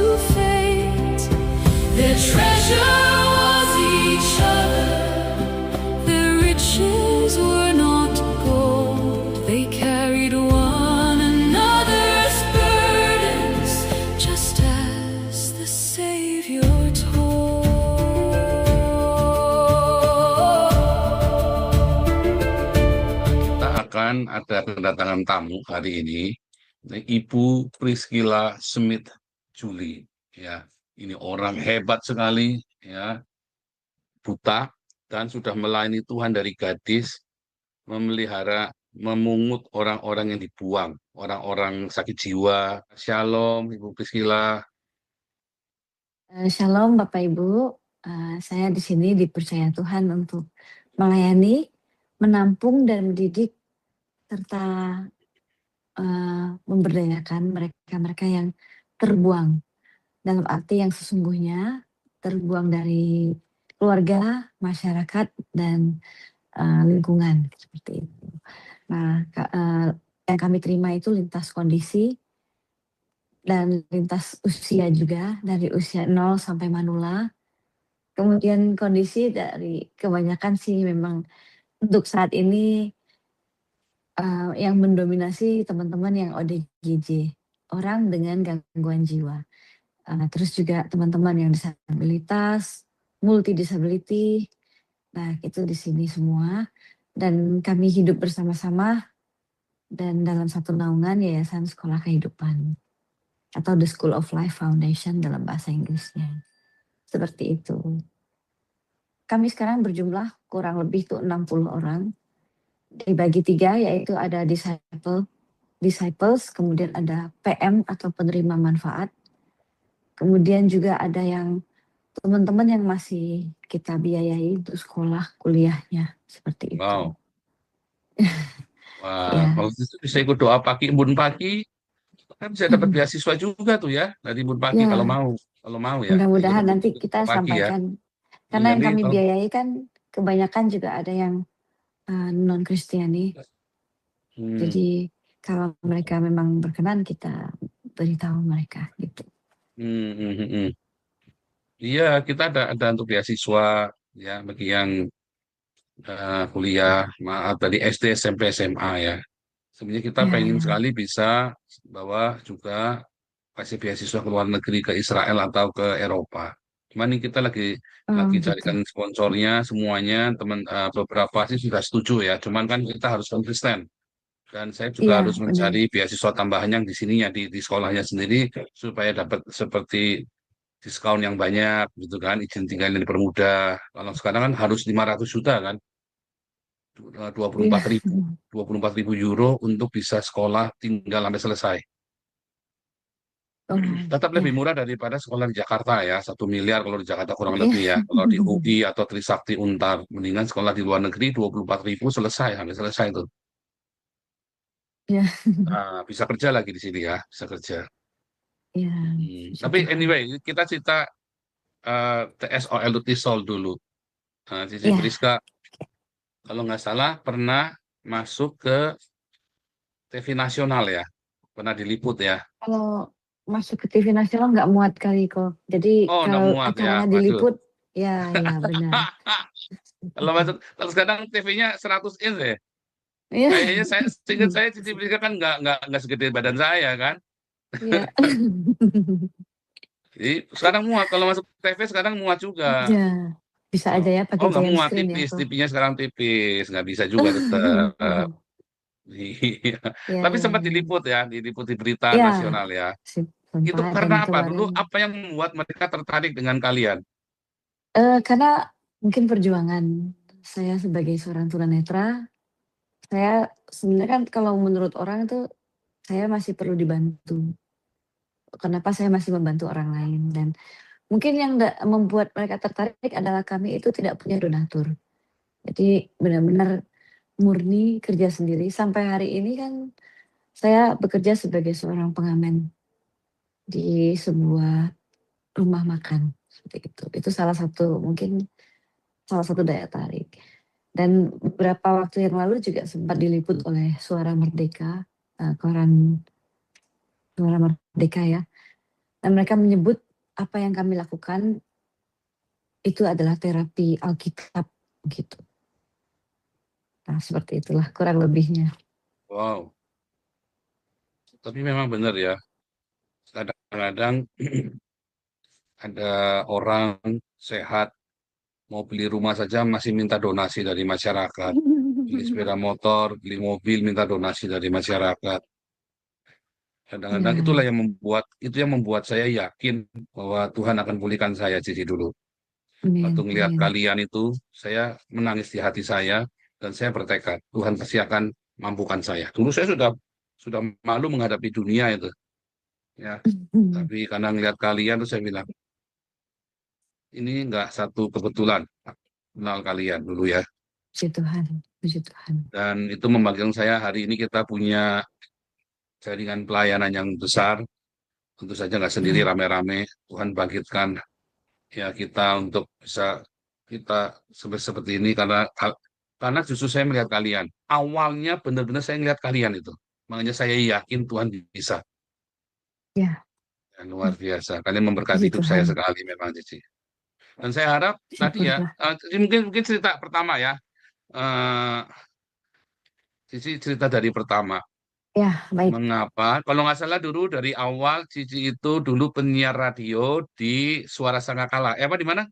to fate. Their treasure was each other. Their riches were not gold. They carried one another's burdens, just as the Savior told. Kita akan ada kedatangan tamu hari ini, Ibu Priscilla Smith Julie. Ya, ini orang hebat sekali, ya, buta dan sudah melayani Tuhan dari gadis, memelihara, memungut orang-orang yang dibuang, orang-orang sakit jiwa. Shalom, Ibu Priscilla. Shalom Bapak Ibu, saya di sini dipercaya Tuhan untuk melayani, menampung dan mendidik serta memberdayakan mereka-mereka yang terbuang, dalam arti yang sesungguhnya terbuang dari keluarga, masyarakat, dan lingkungan seperti itu. Nah, yang kami terima itu lintas kondisi dan lintas usia juga, dari usia 0 sampai manula. Kemudian kondisi dari kebanyakan sih memang untuk saat ini yang mendominasi teman-teman yang ODGJ, orang dengan gangguan jiwa. Terus juga teman-teman yang disabilitas, multidisability. Nah, itu di sini semua. Dan kami hidup bersama-sama dan dalam satu naungan Yayasan Sekolah Kehidupan atau The School of Life Foundation dalam bahasa Inggrisnya. Seperti itu. Kami sekarang berjumlah kurang lebih tuh 60 orang. Dibagi 3, yaitu ada disciples, kemudian ada PM atau penerima manfaat. Kemudian juga ada yang teman-teman yang masih kita biayai untuk sekolah kuliahnya, seperti itu. Wow. Wah, Ya. kalau itu bisa ikut doa pagi, embun pagi, kan bisa dapat beasiswa juga tuh ya dari embun pagi Ya. kalau mau ya. Mudah-mudahan Ikut nanti embun kita pagi ya. sampaikan. Karena Iya, yang nih, kami kalau- biayai kan kebanyakan juga ada yang non-Kristiani. Jadi kalau mereka memang berkenan, kita beritahu mereka gitu. Iya, kita ada untuk beasiswa ya bagi yang kuliah, maaf tadi SD, SMP, SMA ya. Sebenarnya kita pengen Ya. sekali bisa bawa juga kasih beasiswa ke luar negeri, ke Israel atau ke Eropa. Cuman ini kita lagi Gitu. carikan sponsornya semuanya, beberapa sih sudah setuju ya. Cuman kan kita harus konsisten. Dan saya juga Iya, harus benar. mencari beasiswa tambahan yang di sininya di sekolahnya sendiri supaya dapat seperti diskon yang banyak gitu kan, izin tinggal yang dipermudah. Kalau sekarang kan harus 500 juta kan, 24 ribu euro untuk bisa sekolah tinggal sampai selesai. Tetap lebih murah daripada sekolah di Jakarta ya, 1 miliar kalau di Jakarta kurang lebih ya. Kalau di UI atau Trisakti Untar, mendingan sekolah di luar negeri 24 ribu selesai, sampai selesai itu. Ya. Nah, bisa kerja lagi di sini ya, bisa kerja. Ya. Tapi anyway, kita cerita TSOL Tisol dulu. Nah, Cici Ya. Priska, kalau nggak salah pernah masuk ke TV nasional ya, pernah diliput ya. Kalau masuk ke TV nasional nggak muat kali kok. Jadi Oh, nggak kalau muat ya, acaranya waduh. diliput, ya benar. Kalau sekarang TV-nya 100 inch ya. Iya. Kayaknya seingat saya Cici Priska kan nggak segede badan saya kan. Iya. Jadi sekarang muat, kalau masuk TV sekarang muat juga. Ya, bisa aja ya pakai Nggak giant muat, screen ya tipis, kok. TV-nya sekarang tipis, nggak bisa juga tetap. Iya. Ya, Tapi ya, sempat ya. diliput ya, diliput di berita Ya, nasional ya. Itu sempat. Dan karena apa? Dulu kemarin apa yang membuat mereka tertarik dengan kalian? karena mungkin perjuangan saya sebagai seorang tunanetra, saya sebenarnya kan kalau menurut orang itu saya masih perlu dibantu. Kenapa saya masih membantu orang lain, dan mungkin yang membuat mereka tertarik adalah kami itu tidak punya donatur. Jadi benar-benar murni kerja sendiri. Sampai hari ini kan saya bekerja sebagai seorang pengamen di sebuah rumah makan, seperti itu. Itu mungkin salah satu daya tarik. Dan beberapa waktu yang lalu juga sempat diliput oleh Suara Merdeka, koran Suara Merdeka ya. Dan mereka menyebut apa yang kami lakukan itu adalah terapi Alkitab gitu. Nah, seperti itulah kurang lebihnya. Wow, tapi memang benar ya. Kadang-kadang ada orang sehat mau beli rumah saja masih minta donasi dari masyarakat. Beli sepeda motor, beli mobil, minta donasi dari masyarakat. Kadang-kadang itulah Ya, yang membuat saya yakin bahwa Tuhan akan pulihkan saya sisi dulu. Waktu amin, ngelihat amin. kalian itu, saya menangis di hati saya dan saya bertekad Tuhan pasti akan mampukan saya. Dulu saya sudah malu menghadapi dunia itu, ya. Tapi karena ngelihat kalian tuh saya bilang ini nggak satu kebetulan kenal kalian dulu ya. Puji Tuhan, puji Tuhan. Dan itu membangkitkan saya hari ini kita punya jaringan pelayanan yang besar. Tentu saja nggak sendiri Ya, rame-rame. Tuhan bangkitkan ya kita untuk bisa kita seperti ini karena justru saya melihat kalian. Awalnya benar-benar saya melihat kalian itu. Makanya saya yakin Tuhan bisa. ya, Ya, luar biasa. Kalian memberkati puji hidup saya Tuhan. sekali memang Cici. Dan saya harap tadi ya, Syukurlah. mungkin cerita pertama ya. Eh, Cici cerita dari pertama. Ya, baik. Mengapa? Kalau nggak salah dulu dari awal Cici itu dulu penyiar radio di Suara Sangkakala. Apa di mana?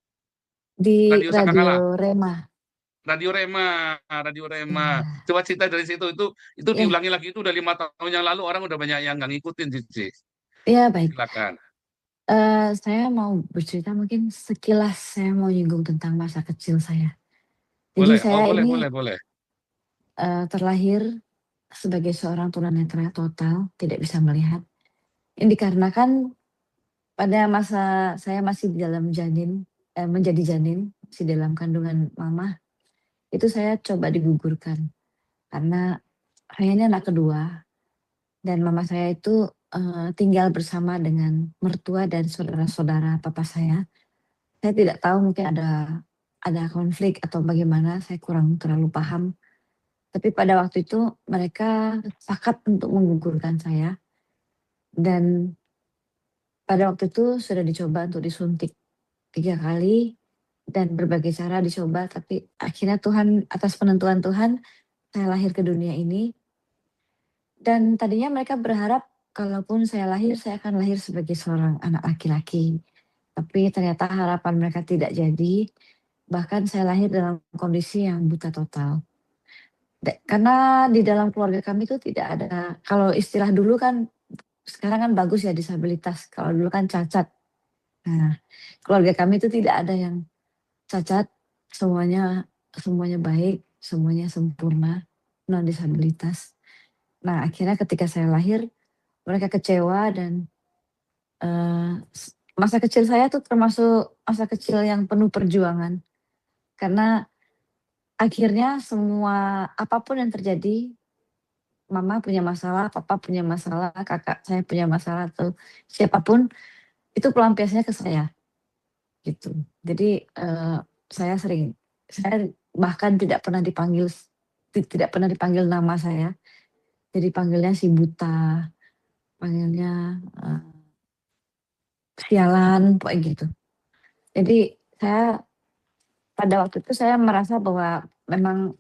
Di Radio Sangkakala. Radio Rema. Radio Rema, Radio Rema. Ya, Coba cerita dari situ itu ya, diulangi lagi itu udah 5 tahun yang lalu orang udah banyak yang nggak ngikutin Cici. ya, baik. Silakan. Saya mau bercerita mungkin sekilas saya mau nyinggung tentang masa kecil saya. Jadi Boleh. Oh, saya boleh, ini boleh, boleh. terlahir sebagai seorang tunanetra total, tidak bisa melihat. Ini dikarenakan pada masa saya masih di dalam janin, menjadi janin, masih dalam kandungan mama, itu saya coba digugurkan. Karena saya ini anak kedua dan mama saya itu tinggal bersama dengan mertua dan saudara-saudara papa saya. Saya tidak tahu mungkin ada konflik atau bagaimana, saya kurang terlalu paham. Tapi pada waktu itu mereka sepakat untuk menggugurkan saya dan pada waktu itu sudah dicoba untuk disuntik 3 kali dan berbagai cara dicoba, tapi akhirnya Tuhan atas penentuan Tuhan, saya lahir ke dunia ini dan tadinya mereka berharap kalaupun saya lahir, saya akan lahir sebagai seorang anak laki-laki. Tapi ternyata harapan mereka tidak jadi, bahkan saya lahir dalam kondisi yang buta total. Karena di dalam keluarga kami itu tidak ada, kalau istilah dulu kan, sekarang kan bagus ya disabilitas, kalau dulu kan cacat. Nah, keluarga kami itu tidak ada yang cacat, semuanya semuanya baik, semuanya sempurna, non disabilitas. Nah, akhirnya ketika saya lahir, mereka kecewa dan, masa kecil saya tuh termasuk masa kecil yang penuh perjuangan. Karena akhirnya semua apapun yang terjadi, mama punya masalah, papa punya masalah, kakak saya punya masalah, atau siapapun, itu pelampiasnya ke saya, gitu. Jadi, saya bahkan tidak pernah dipanggil nama saya, jadi panggilnya si buta, panggilnya, sialan, pokoknya gitu. Jadi pada waktu itu saya merasa bahwa memang,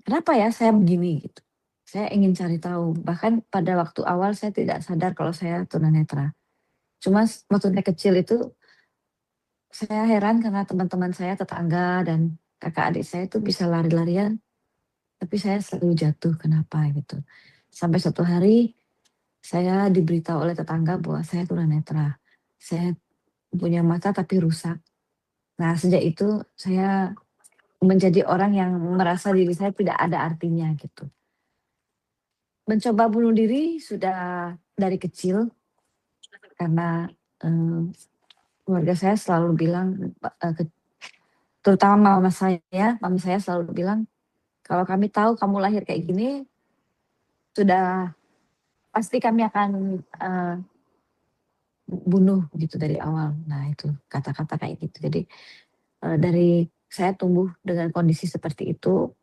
kenapa ya saya begini gitu. Saya ingin cari tahu, bahkan pada waktu awal saya tidak sadar kalau saya tunanetra. Cuma waktu saya kecil itu, saya heran karena teman-teman saya, tetangga dan kakak adik saya itu bisa lari-larian, tapi saya selalu jatuh, kenapa gitu. Sampai suatu hari, saya diberitahu oleh tetangga bahwa saya tunanetra. Saya punya mata tapi rusak. Nah, sejak itu saya menjadi orang yang merasa diri saya tidak ada artinya gitu. Mencoba bunuh diri sudah dari kecil karena, keluarga saya selalu bilang, terutama mama saya selalu bilang, "Kalau kami tahu kamu lahir kayak gini, sudah pasti kami akan, bunuh," gitu dari awal. Nah itu kata-kata kayak gitu. Jadi, dari saya tumbuh dengan kondisi seperti itu,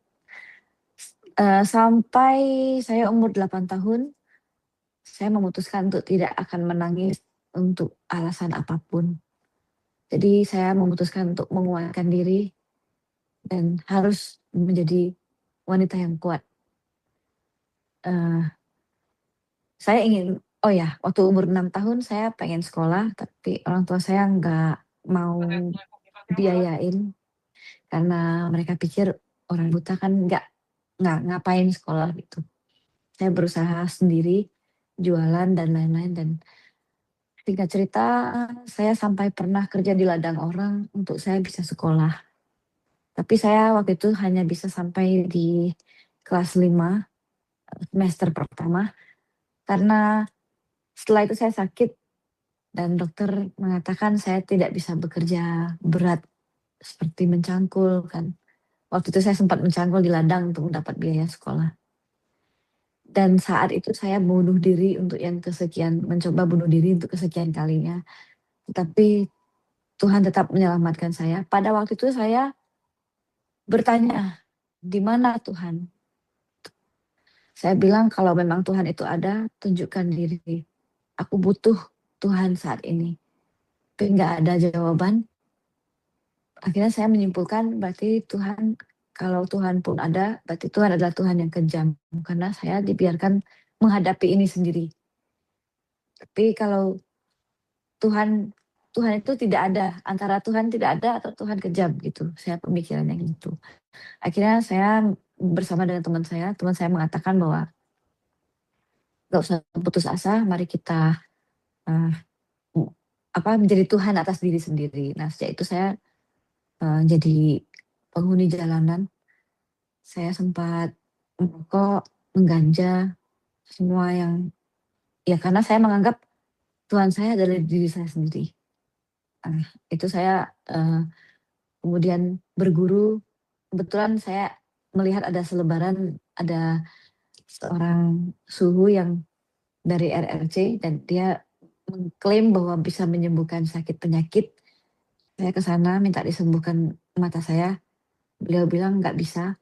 sampai saya umur 8 tahun, saya memutuskan untuk tidak akan menangis untuk alasan apapun. Jadi saya memutuskan untuk menguatkan diri dan harus menjadi wanita yang kuat. Saya ingin waktu umur 6 tahun saya pengen sekolah, tapi orang tua saya nggak mau biayain, karena mereka pikir orang buta kan nggak ngapain sekolah gitu. Saya berusaha sendiri, jualan dan lain-lain, dan singkat cerita saya sampai pernah kerja di ladang orang untuk saya bisa sekolah. Tapi saya waktu itu hanya bisa sampai di kelas 5 semester pertama, karena setelah itu saya sakit dan dokter mengatakan saya tidak bisa bekerja berat seperti mencangkul kan. Waktu itu saya sempat mencangkul di ladang untuk mendapat biaya sekolah. Dan saat itu saya bunuh diri untuk yang mencoba bunuh diri untuk kesekian kalinya. Tetapi Tuhan tetap menyelamatkan saya. Pada waktu itu saya bertanya, "Di mana Tuhan?" Saya bilang, "Kalau memang Tuhan itu ada, tunjukkan diri. Aku butuh Tuhan saat ini." Tapi nggak ada jawaban. Akhirnya saya menyimpulkan berarti kalau Tuhan pun ada, berarti Tuhan adalah Tuhan yang kejam. Karena saya dibiarkan menghadapi ini sendiri. Tapi kalau Tuhan itu tidak ada, antara Tuhan tidak ada atau Tuhan kejam gitu, saya pemikirannya gitu. Akhirnya saya bersama dengan teman saya mengatakan bahwa, "Nggak usah putus asa, mari kita, eee, menjadi Tuhan atas diri sendiri." Nah, sejak itu saya, jadi penghuni jalanan. Saya sempat merokok, mengganja, semua yang karena saya menganggap Tuhan saya adalah diri saya sendiri. Itu saya, kemudian berguru, kebetulan saya melihat ada selebaran, ada seorang suhu yang dari RRC dan dia mengklaim bahwa bisa menyembuhkan sakit penyakit. Saya ke sana minta disembuhkan mata saya, beliau bilang nggak bisa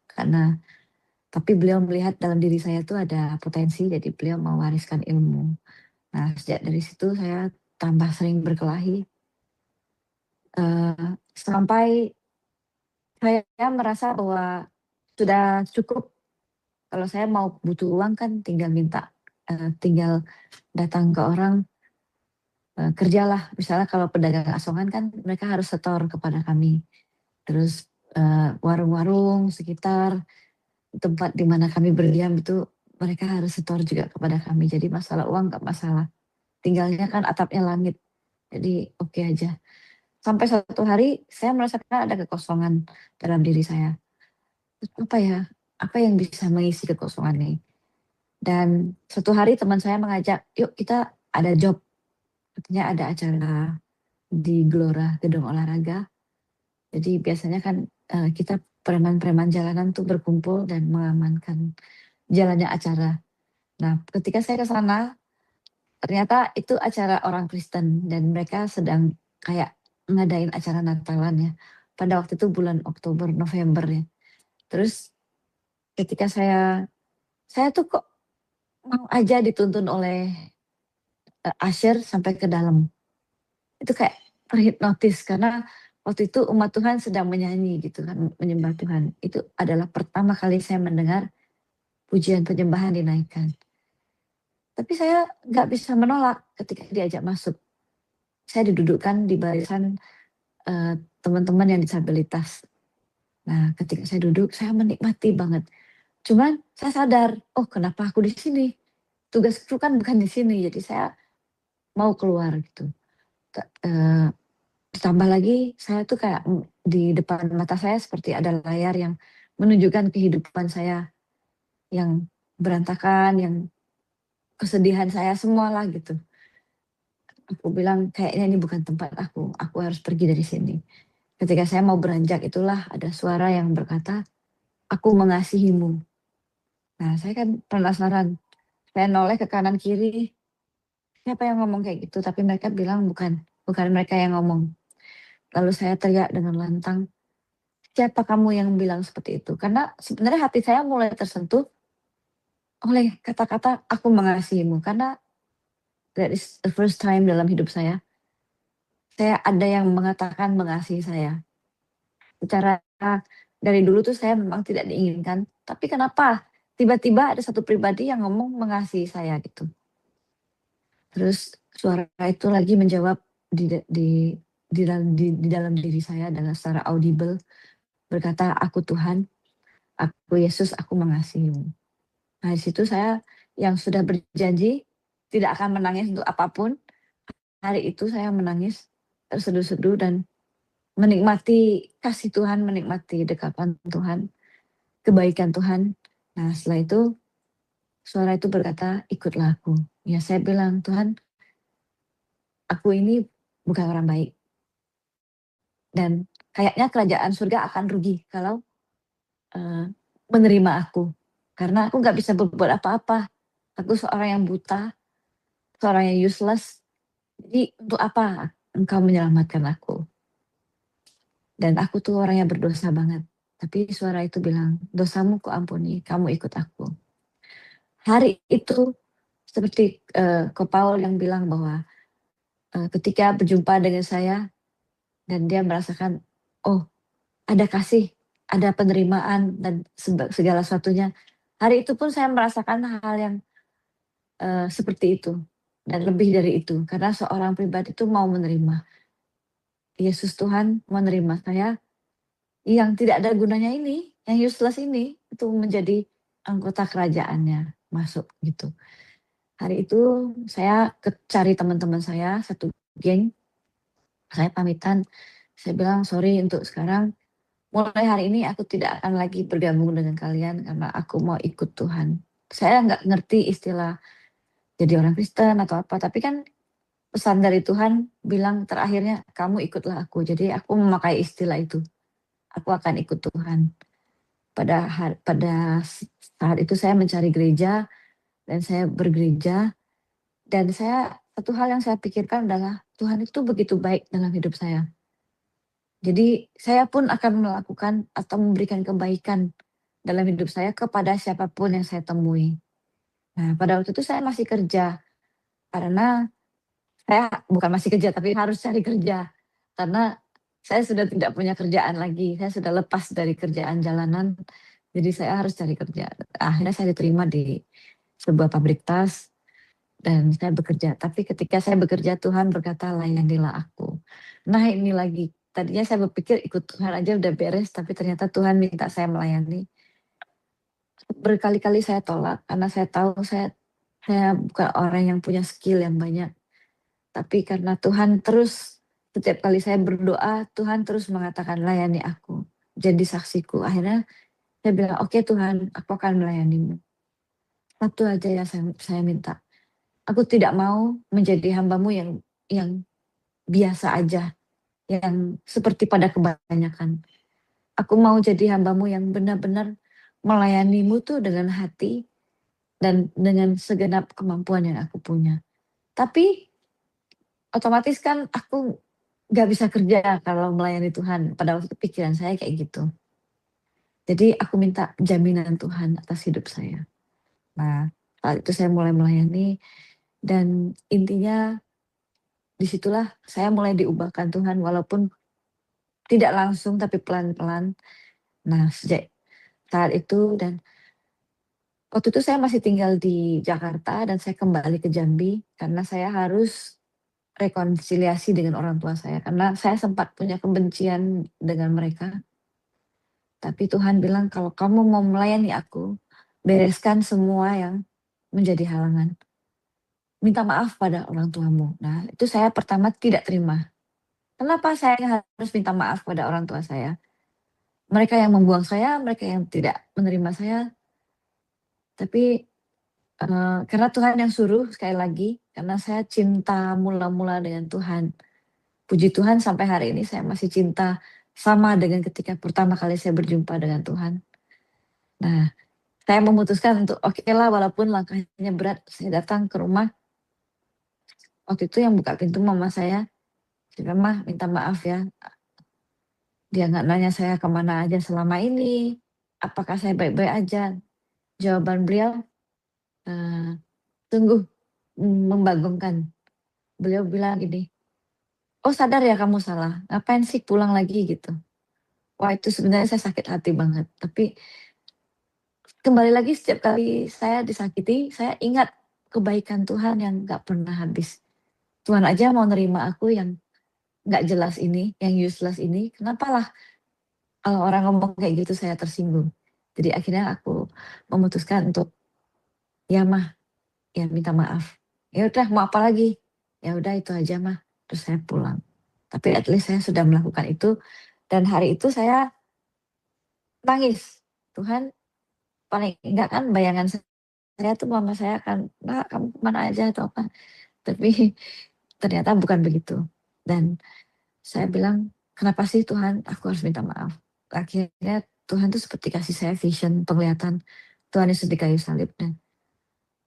tapi beliau melihat dalam diri saya tuh ada potensi, jadi beliau mewariskan ilmu. Nah, sejak dari situ saya tambah sering berkelahi, sampai saya merasa bahwa sudah cukup. Kalau saya mau butuh uang kan tinggal datang ke orang, kerjalah. Misalnya kalau pedagang asongan kan mereka harus setor kepada kami. Terus, warung-warung sekitar, tempat di mana kami berdiam itu mereka harus setor juga kepada kami. Jadi masalah uang nggak masalah, tinggalnya kan atapnya langit. Jadi oke aja. Sampai suatu hari saya merasakan ada kekosongan dalam diri saya. Terus apa ya, apa yang bisa mengisi kekosongan ini? Dan suatu hari teman saya mengajak, "Yuk kita ada job." Katanya ada acara di Gelora Gedung Olahraga. Jadi biasanya kan, kita preman-preman jalanan tuh berkumpul dan mengamankan jalannya acara. Nah, ketika saya ke sana, ternyata itu acara orang Kristen dan mereka sedang kayak ngadain acara Natalan ya. Pada waktu itu bulan Oktober, November ya. Terus ketika saya tuh kok mau aja dituntun oleh, usher sampai ke dalam. Itu kayak terhipnotis karena waktu itu umat Tuhan sedang menyanyi gitu kan, menyembah Tuhan. Itu adalah pertama kali saya mendengar pujian penyembahan dinaikkan. Tapi saya nggak bisa menolak ketika diajak masuk. Saya didudukkan di barisan, teman-teman yang disabilitas. Nah, ketika saya duduk, saya menikmati banget. Cuman saya sadar, "Oh, kenapa aku di sini? Tugasku kan bukan di sini." Jadi saya mau keluar gitu. Ditambah lagi saya tuh kayak, di depan mata saya seperti ada layar yang menunjukkan kehidupan saya yang berantakan, yang kesedihan saya semualah gitu. Aku bilang, "Kayaknya ini bukan tempat aku harus pergi dari sini." Ketika saya mau beranjak itulah ada suara yang berkata, "Aku mengasihimu." Nah, saya kan penasaran, saya noleh ke kanan kiri, siapa yang ngomong kayak gitu? Tapi mereka bilang bukan mereka yang ngomong. Lalu saya teriak dengan lantang, "Siapa kamu yang bilang seperti itu?" Karena sebenarnya hati saya mulai tersentuh oleh kata-kata, "Aku mengasihimu." Karena that is the first time dalam hidup saya ada yang mengatakan mengasihi saya. Secara dari dulu tuh saya memang tidak diinginkan, tapi kenapa tiba-tiba ada satu pribadi yang ngomong mengasihi saya gitu. Terus suara itu lagi menjawab di dalam diri saya dengan secara audible berkata, "Aku Tuhan, aku Yesus, aku mengasihimu." Nah, di situ saya yang sudah berjanji tidak akan menangis untuk apapun, hari itu saya menangis terseduh-seduh dan menikmati kasih Tuhan, menikmati dekatan Tuhan, kebaikan Tuhan. Nah, setelah itu suara itu berkata, "Ikutlah aku." Ya, saya bilang, "Tuhan, aku ini bukan orang baik. Dan kayaknya kerajaan surga akan rugi kalau menerima aku. Karena aku nggak bisa berbuat apa-apa. Aku seorang yang buta, seorang yang useless. Jadi untuk apa engkau menyelamatkan aku?" Dan aku tuh orang yang berdosa banget. Tapi suara itu bilang, "Dosamu kuampuni, kamu ikut aku." Hari itu seperti Ko Paul yang bilang bahwa ketika berjumpa dengan saya dan dia merasakan, oh ada kasih, ada penerimaan dan segala sesuatunya. Hari itu pun saya merasakan hal yang seperti itu dan lebih dari itu. Karena seorang pribadi itu mau menerima. Yesus Tuhan menerima saya yang tidak ada gunanya ini, yang useless ini, itu menjadi anggota kerajaannya, masuk gitu. Hari itu saya cari teman-teman saya, satu geng, saya pamitan, saya bilang, "Sorry untuk sekarang, mulai hari ini aku tidak akan lagi bergabung dengan kalian karena aku mau ikut Tuhan." Saya nggak ngerti istilah jadi orang Kristen atau apa, tapi kan pesan dari Tuhan bilang terakhirnya, "Kamu ikutlah aku." Jadi aku memakai istilah itu, aku akan ikut Tuhan. Pada saat itu saya mencari gereja dan saya bergereja dan satu hal yang saya pikirkan adalah Tuhan itu begitu baik dalam hidup saya. Jadi saya pun akan melakukan atau memberikan kebaikan dalam hidup saya kepada siapapun yang saya temui. Nah, pada waktu itu saya masih kerja karena saya bukan masih kerja tapi harus cari kerja karena saya sudah tidak punya kerjaan lagi. Saya sudah lepas dari kerjaan jalanan. Jadi saya harus cari kerja. Akhirnya saya diterima di sebuah pabrik tas dan saya bekerja. Tapi ketika saya bekerja Tuhan berkata, "Layanilah aku." Nah, ini lagi. Tadinya saya berpikir ikut Tuhan aja udah beres, tapi ternyata Tuhan minta saya melayani. Berkali-kali saya tolak karena saya tahu saya bukan orang yang punya skill yang banyak. Tapi karena Tuhan terus setiap kali saya berdoa, Tuhan terus mengatakan, "Layani aku, jadi saksiku." Akhirnya saya bilang, "Oke Tuhan, aku akan melayanimu." Satu aja yang saya minta, aku tidak mau menjadi hambamu yang biasa aja, yang seperti pada kebanyakan. Aku mau jadi hambamu yang benar-benar melayanimu tuh dengan hati dan dengan segenap kemampuan yang aku punya. Tapi otomatis kan aku nggak bisa kerja kalau melayani Tuhan, pada waktu itu pikiran saya kayak gitu. Jadi aku minta jaminan Tuhan atas hidup saya. Nah, saat itu saya mulai melayani dan intinya disitulah saya mulai diubahkan Tuhan walaupun tidak langsung tapi pelan-pelan. Nah, sejak saat itu dan waktu itu saya masih tinggal di Jakarta dan saya kembali ke Jambi karena saya harus rekonsiliasi dengan orang tua saya karena saya sempat punya kebencian dengan mereka. Tapi Tuhan bilang, "Kalau kamu mau melayani aku, bereskan semua yang menjadi halangan. Minta maaf pada orang tuamu." Nah, itu saya pertama tidak terima. Kenapa saya harus minta maaf pada orang tua saya? Mereka yang membuang saya, mereka yang tidak menerima saya, tapi, karena Tuhan yang suruh sekali lagi, karena saya cinta mula-mula dengan Tuhan. Puji Tuhan sampai hari ini saya masih cinta sama dengan ketika pertama kali saya berjumpa dengan Tuhan. Nah, saya memutuskan untuk oke lah walaupun langkahnya berat, saya datang ke rumah. Waktu itu yang buka pintu mama saya bilang, "Mah, minta maaf ya, dia nggak nanya saya kemana aja selama ini, apakah saya baik-baik aja." Jawaban beliau, "Sungguh membagongkan. Beliau bilang gini, "Oh sadar ya kamu salah, ngapain sih pulang lagi?" Gitu. Wah itu sebenarnya saya sakit hati banget, tapi kembali lagi setiap kali saya disakiti, saya ingat kebaikan Tuhan yang nggak pernah habis. Tuhan aja mau nerima aku yang nggak jelas ini, yang useless ini, kenapalah kalau orang ngomong kayak gitu saya tersinggung. Jadi akhirnya aku memutuskan untuk, "Ya Mah, ya minta maaf. Ya udah mau apa lagi? Ya udah itu aja Mah." Terus saya pulang. Tapi at least saya sudah melakukan itu dan hari itu saya nangis. Tuhan paling enggak kan bayangan saya tuh mama saya akan, "Nak kamu kemana aja?" Atau apa. Tapi ternyata bukan begitu. Dan saya bilang, "Kenapa sih Tuhan aku harus minta maaf?" Akhirnya Tuhan tuh seperti kasih saya vision, penglihatan Tuhan Yesus di kayu salib dan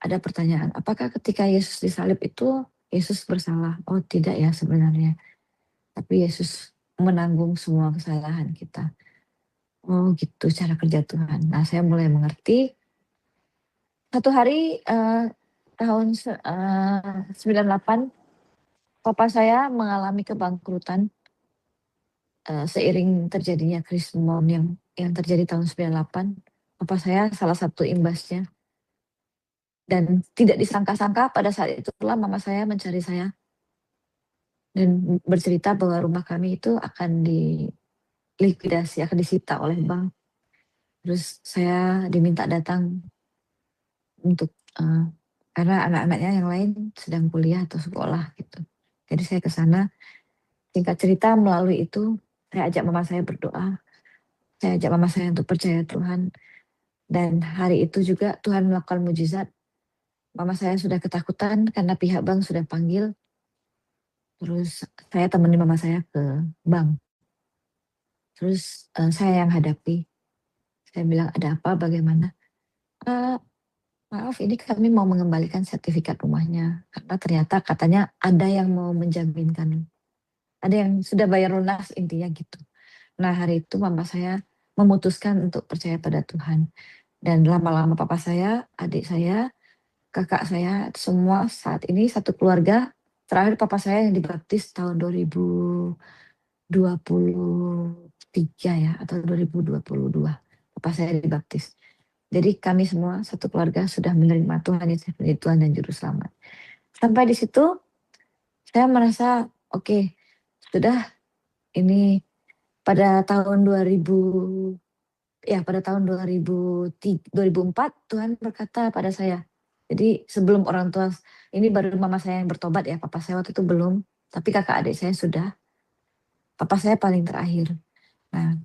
ada pertanyaan, apakah ketika Yesus disalib itu Yesus bersalah? Oh tidak ya sebenarnya. Tapi Yesus menanggung semua kesalahan kita. Oh gitu cara kerja Tuhan. Nah saya mulai mengerti. Satu hari tahun 98 papa saya mengalami kebangkrutan seiring terjadinya krisis bom yang terjadi tahun 98. Papa saya salah satu imbasnya. Dan tidak disangka-sangka pada saat itulah mama saya mencari saya dan bercerita bahwa rumah kami itu akan dilikuidasi, akan disita oleh bank. Terus saya diminta datang untuk karena anak-anaknya yang lain sedang kuliah atau sekolah gitu. Jadi saya ke sana, singkat cerita melalui itu saya ajak mama saya berdoa, saya ajak mama saya untuk percaya Tuhan dan hari itu juga Tuhan melakukan mujizat. Mama saya sudah ketakutan karena pihak bank sudah panggil. Terus saya temenin mama saya ke bank. Terus saya yang hadapi. Saya bilang, "Ada apa? Bagaimana?" Maaf ini kami mau mengembalikan sertifikat rumahnya." Karena ternyata katanya ada yang mau menjaminkan. Ada yang sudah bayar lunas intinya gitu. Nah hari itu mama saya memutuskan untuk percaya pada Tuhan. Dan lama-lama papa saya, adik saya, kakak saya, semua saat ini satu keluarga. Terakhir papa saya yang dibaptis tahun 2023 ya atau 2022. Papa saya dibaptis. Jadi kami semua satu keluarga sudah menerima Tuhan Yesus menjadi Tuhan dan Juru Selamat. Sampai di situ saya merasa oke, sudah ini pada tahun 2004 Tuhan berkata pada saya. Jadi sebelum orang tua, ini baru mama saya yang bertobat ya, papa saya waktu itu belum, tapi kakak adik saya sudah. Papa saya paling terakhir. Nah,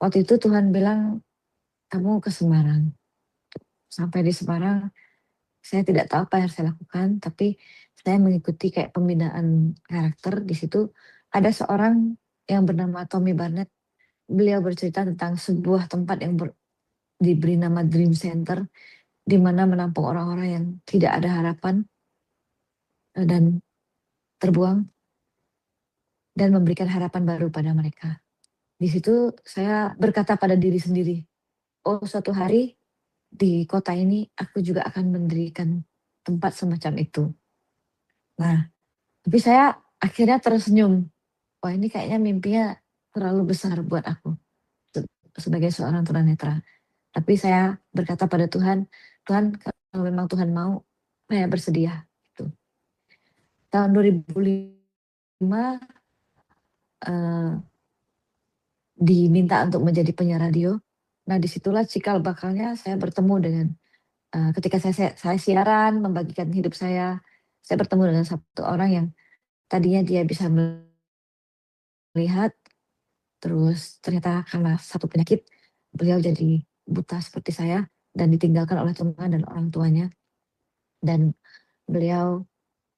waktu itu Tuhan bilang, "Kamu ke Semarang." Sampai di Semarang, saya tidak tahu apa yang saya lakukan, tapi saya mengikuti kayak pembinaan karakter. Di situ ada seorang yang bernama Tommy Barnett. Beliau bercerita tentang sebuah tempat yang diberi nama Dream Center, di mana menampung orang-orang yang tidak ada harapan dan terbuang dan memberikan harapan baru pada mereka. Di situ saya berkata pada diri sendiri, "Oh suatu hari di kota ini aku juga akan mendirikan tempat semacam itu." Nah, tapi saya akhirnya tersenyum. Wah ini kayaknya mimpinya terlalu besar buat aku sebagai seorang tunanetra. Tapi saya berkata pada Tuhan, "Tuhan kalau memang Tuhan mau, saya bersedia." Gitu. Tahun 2005 diminta untuk menjadi penyiar radio. Nah disitulah cikal bakalnya saya bertemu dengan ketika saya siaran membagikan hidup saya bertemu dengan satu orang yang tadinya dia bisa melihat, terus ternyata karena satu penyakit beliau jadi buta seperti saya dan ditinggalkan oleh Tuhan dan orang tuanya. Dan beliau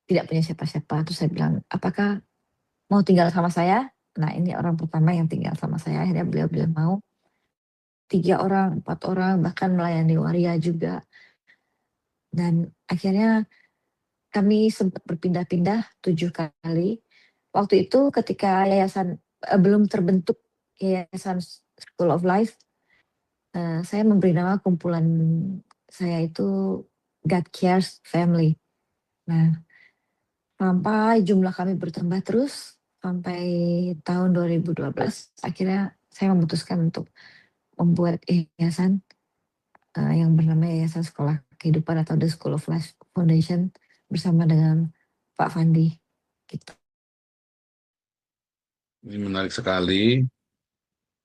tidak punya siapa-siapa. Terus saya bilang, "Apakah mau tinggal sama saya?" Nah ini orang pertama yang tinggal sama saya. Akhirnya beliau bilang mau. 3 orang, 4 orang, bahkan melayani waria juga. Dan akhirnya kami sempat berpindah-pindah 7 kali. Waktu itu ketika yayasan belum terbentuk Yayasan School of Life, saya memberi nama kumpulan saya itu God Cares Family. Nah, sampai jumlah kami bertambah terus sampai tahun 2012 akhirnya saya memutuskan untuk membuat yayasan yang bernama Yayasan Sekolah Kehidupan atau The School of Life Foundation bersama dengan Pak Fandi. Gitu. Ini menarik sekali.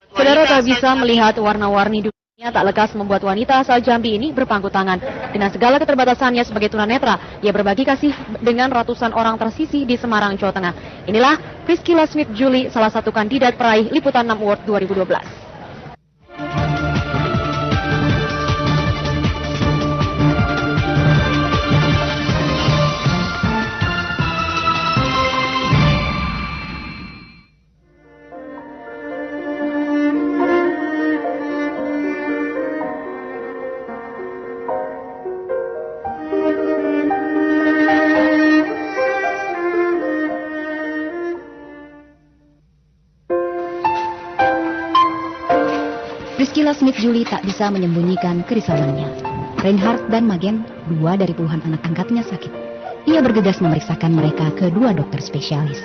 Saudara tak bisa melihat warna-warni dunia tak lekas membuat wanita asal Jambi ini berpangku tangan. Dengan segala keterbatasannya sebagai tunanetra, ia berbagi kasih dengan ratusan orang tersisih di Semarang, Jawa Tengah. Inilah Priscilla Smith Julie, salah satu kandidat peraih Liputan 6 Award 2012. Priscilla Smith Julie tak bisa menyembunyikan kerisauannya. Reinhard dan Magen, dua dari puluhan anak angkatnya sakit. Ia bergegas memeriksakan mereka ke dua dokter spesialis.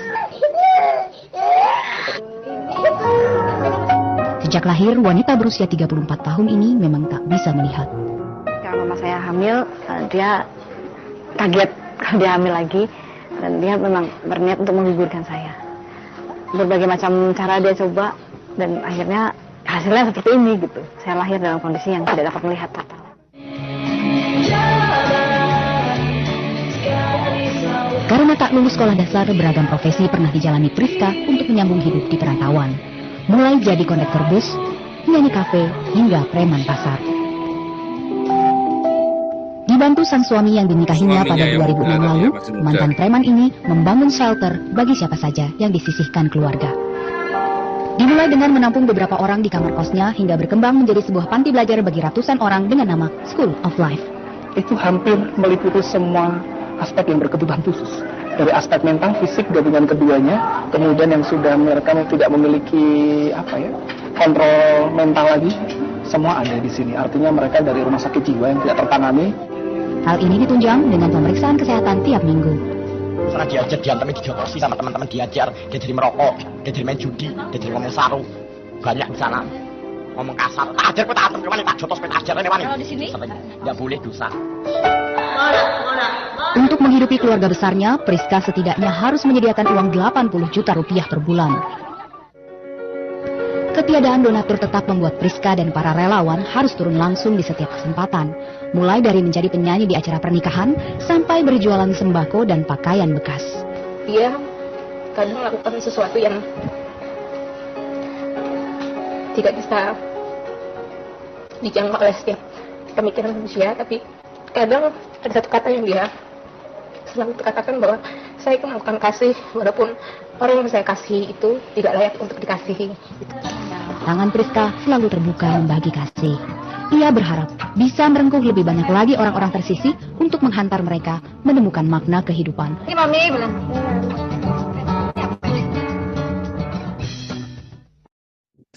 Sejak lahir, wanita berusia 34 tahun ini memang tak bisa melihat. Kalau mama saya hamil, dia kaget kalau dia hamil lagi. Dan dia memang berniat untuk menggugurkan saya. Berbagai macam cara dia coba, dan akhirnya hasilnya seperti ini gitu. Saya lahir dalam kondisi yang tidak dapat melihat total. Karena tak lulus sekolah dasar, beragam profesi pernah dijalani Priska untuk menyambung hidup di perantauan. Mulai jadi kondektur bus, penyanyi kafe, hingga preman pasar. Dibantu sang suami yang dinikahinya pada 2006 lalu, mantan preman ini membangun shelter bagi siapa saja yang disisihkan keluarga. Dimulai dengan menampung beberapa orang di kamar kosnya hingga berkembang menjadi sebuah panti belajar bagi ratusan orang dengan nama School of Life. Itu hampir meliputi semua aspek yang berkebutuhan khusus. Dari aspek mental, fisik, gabungan keduanya. Kemudian yang sudah mereka tidak memiliki kontrol mental lagi, semua ada di sini. Artinya mereka dari rumah sakit jiwa yang tidak tertangani. Hal ini ditunjang dengan pemeriksaan kesehatan tiap minggu. Sana diajar, diantemin dijotosi sama teman-teman diajar. Dia jadi merokok, dia jadi main judi, dia jadi ngomong saru. Banyak di sana. Ngomong kasar. Tak ajar, tak antem kemana, tak jotos, tak ajar. Kalau di sini? Nggak boleh dosa. Untuk menghidupi keluarga besarnya, Priska setidaknya harus menyediakan uang 80 juta rupiah per bulan. Ketiadaan donatur tetap membuat Priska dan para relawan harus turun langsung di setiap kesempatan. Mulai dari menjadi penyanyi di acara pernikahan, sampai berjualan sembako dan pakaian bekas. Dia kadang melakukan sesuatu yang tidak bisa dijangkau oleh setiap pemikiran manusia, tapi kadang ada satu kata yang dia selalu katakan bahwa saya itu melakukan kasih walaupun orang yang saya kasih itu tidak layak untuk dikasihi. Tangan Priska selalu terbuka membagi kasih. Ia berharap bisa merengkuh lebih banyak lagi orang-orang tersisih untuk menghantar mereka menemukan makna kehidupan. Ini Mami bilang.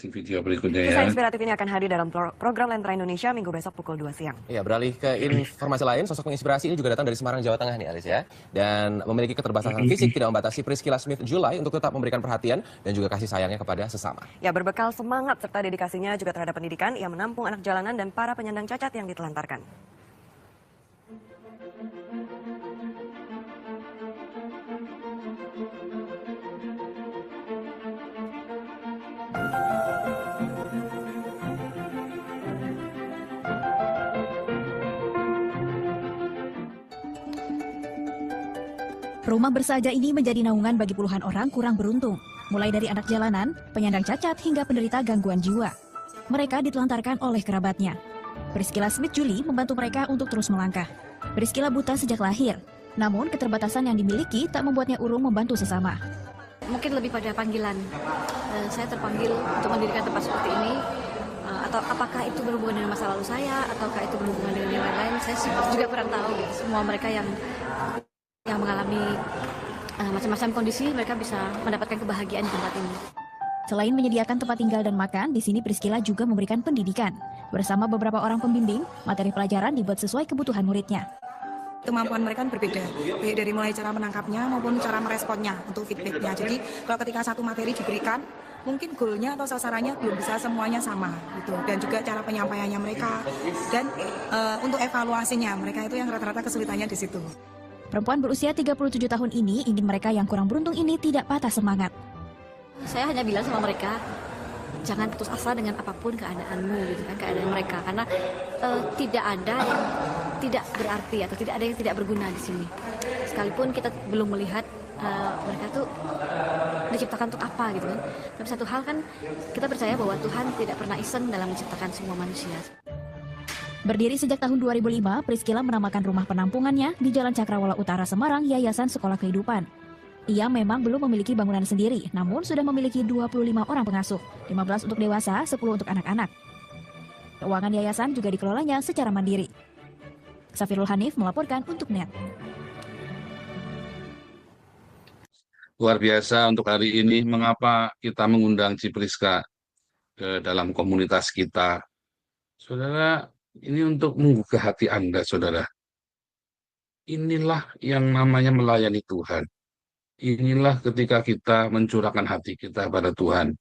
Video berikutnya ya. Kisah inspiratif ini akan hadir dalam program Lentera Indonesia minggu besok pukul 2 siang. Ya, beralih ke informasi lain, sosok menginspirasi ini juga datang dari Semarang, Jawa Tengah nih Alis ya. Dan memiliki keterbatasan fisik tidak membatasi Priscilla Smith Julie untuk tetap memberikan perhatian dan juga kasih sayangnya kepada sesama. Ya, berbekal semangat serta dedikasinya juga terhadap pendidikan, ia menampung anak jalanan dan para penyandang cacat yang ditelantarkan. Rumah bersahaja ini menjadi naungan bagi puluhan orang kurang beruntung, mulai dari anak jalanan, penyandang cacat, hingga penderita gangguan jiwa. Mereka ditelantarkan oleh kerabatnya. Priscilla Smith Julie membantu mereka untuk terus melangkah. Priscilla buta sejak lahir, namun keterbatasan yang dimiliki tak membuatnya urung membantu sesama. Mungkin lebih pada panggilan. Saya terpanggil untuk mendirikan tempat seperti ini. Atau apakah itu berhubungan dengan masa lalu saya, ataukah itu berhubungan dengan yang lain-lain, saya juga kurang tahu. Semua mereka yang mengalami macam-macam kondisi, mereka bisa mendapatkan kebahagiaan di tempat ini. Selain menyediakan tempat tinggal dan makan, di sini Priscilla juga memberikan pendidikan. Bersama beberapa orang pembimbing, materi pelajaran dibuat sesuai kebutuhan muridnya. kemampuan mereka kan berbeda, baik dari mulai cara menangkapnya maupun cara meresponnya untuk feedbacknya. Jadi kalau ketika satu materi diberikan, mungkin goalnya atau sasarannya belum bisa semuanya sama gitu, dan juga cara penyampaiannya mereka dan untuk evaluasinya mereka itu yang rata-rata kesulitannya di situ. Perempuan berusia 37 tahun ini ingin mereka yang kurang beruntung ini tidak patah semangat. Saya hanya bilang sama mereka, jangan putus asa dengan apapun keadaanmu gitu kan, keadaan mereka, karena tidak ada yang tidak berarti atau tidak ada yang tidak berguna di sini. Sekalipun kita belum melihat mereka tuh diciptakan untuk apa gitu kan. Tapi satu hal kan kita percaya bahwa Tuhan tidak pernah iseng dalam menciptakan semua manusia. Berdiri sejak tahun 2005, Priscilla menamakan rumah penampungannya di Jalan Cakrawala Utara, Semarang, Yayasan Sekolah Kehidupan. Ia memang belum memiliki bangunan sendiri, namun sudah memiliki 25 orang pengasuh, 15 untuk dewasa, 10 untuk anak-anak. Keuangan yayasan juga dikelolanya secara mandiri. Safirul Hanif melaporkan untuk NET. Luar biasa untuk hari ini. Mengapa kita mengundang Cipriska ke dalam komunitas kita? Saudara, ini untuk menggugah hati Anda, saudara. Inilah yang namanya melayani Tuhan. Inilah ketika kita mencurahkan hati kita pada Tuhan.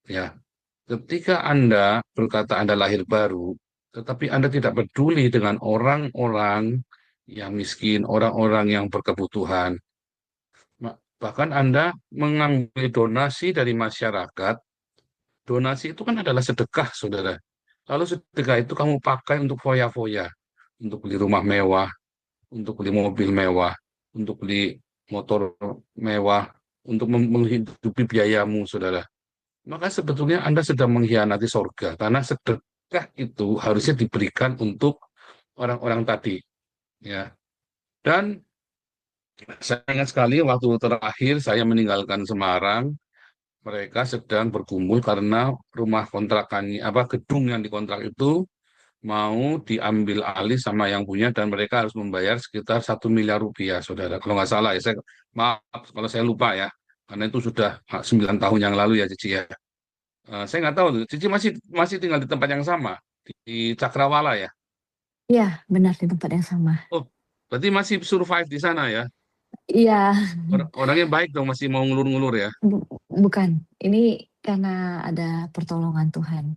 Ya, ketika Anda berkata Anda lahir baru, tetapi Anda tidak peduli dengan orang-orang yang miskin, orang-orang yang berkebutuhan. Bahkan Anda mengambil donasi dari masyarakat. Donasi itu kan adalah sedekah, saudara. Lalu sedekah itu kamu pakai untuk foya-foya, untuk beli rumah mewah, untuk beli mobil mewah, untuk beli motor mewah, untuk menghidupi biayamu, saudara. Maka sebetulnya Anda sedang mengkhianati sorga, karena sedekah itu harusnya diberikan untuk orang-orang tadi. Ya. Dan saya ingat sekali waktu terakhir saya meninggalkan Semarang, mereka sedang bergumul karena rumah kontrakannya, gedung yang dikontrak itu mau diambil alih sama yang punya dan mereka harus membayar sekitar 1 miliar rupiah, saudara. Kalau nggak salah ya, maaf kalau saya lupa ya, karena itu sudah 9 tahun yang lalu ya, Cici ya. Saya nggak tahu, Cici masih tinggal di tempat yang sama, di Cakrawala ya? Iya, benar di tempat yang sama. Oh, berarti masih survive di sana ya? Iya, Orangnya baik dong, masih mau ngulur-ngulur ya? bukan. Ini karena ada pertolongan Tuhan.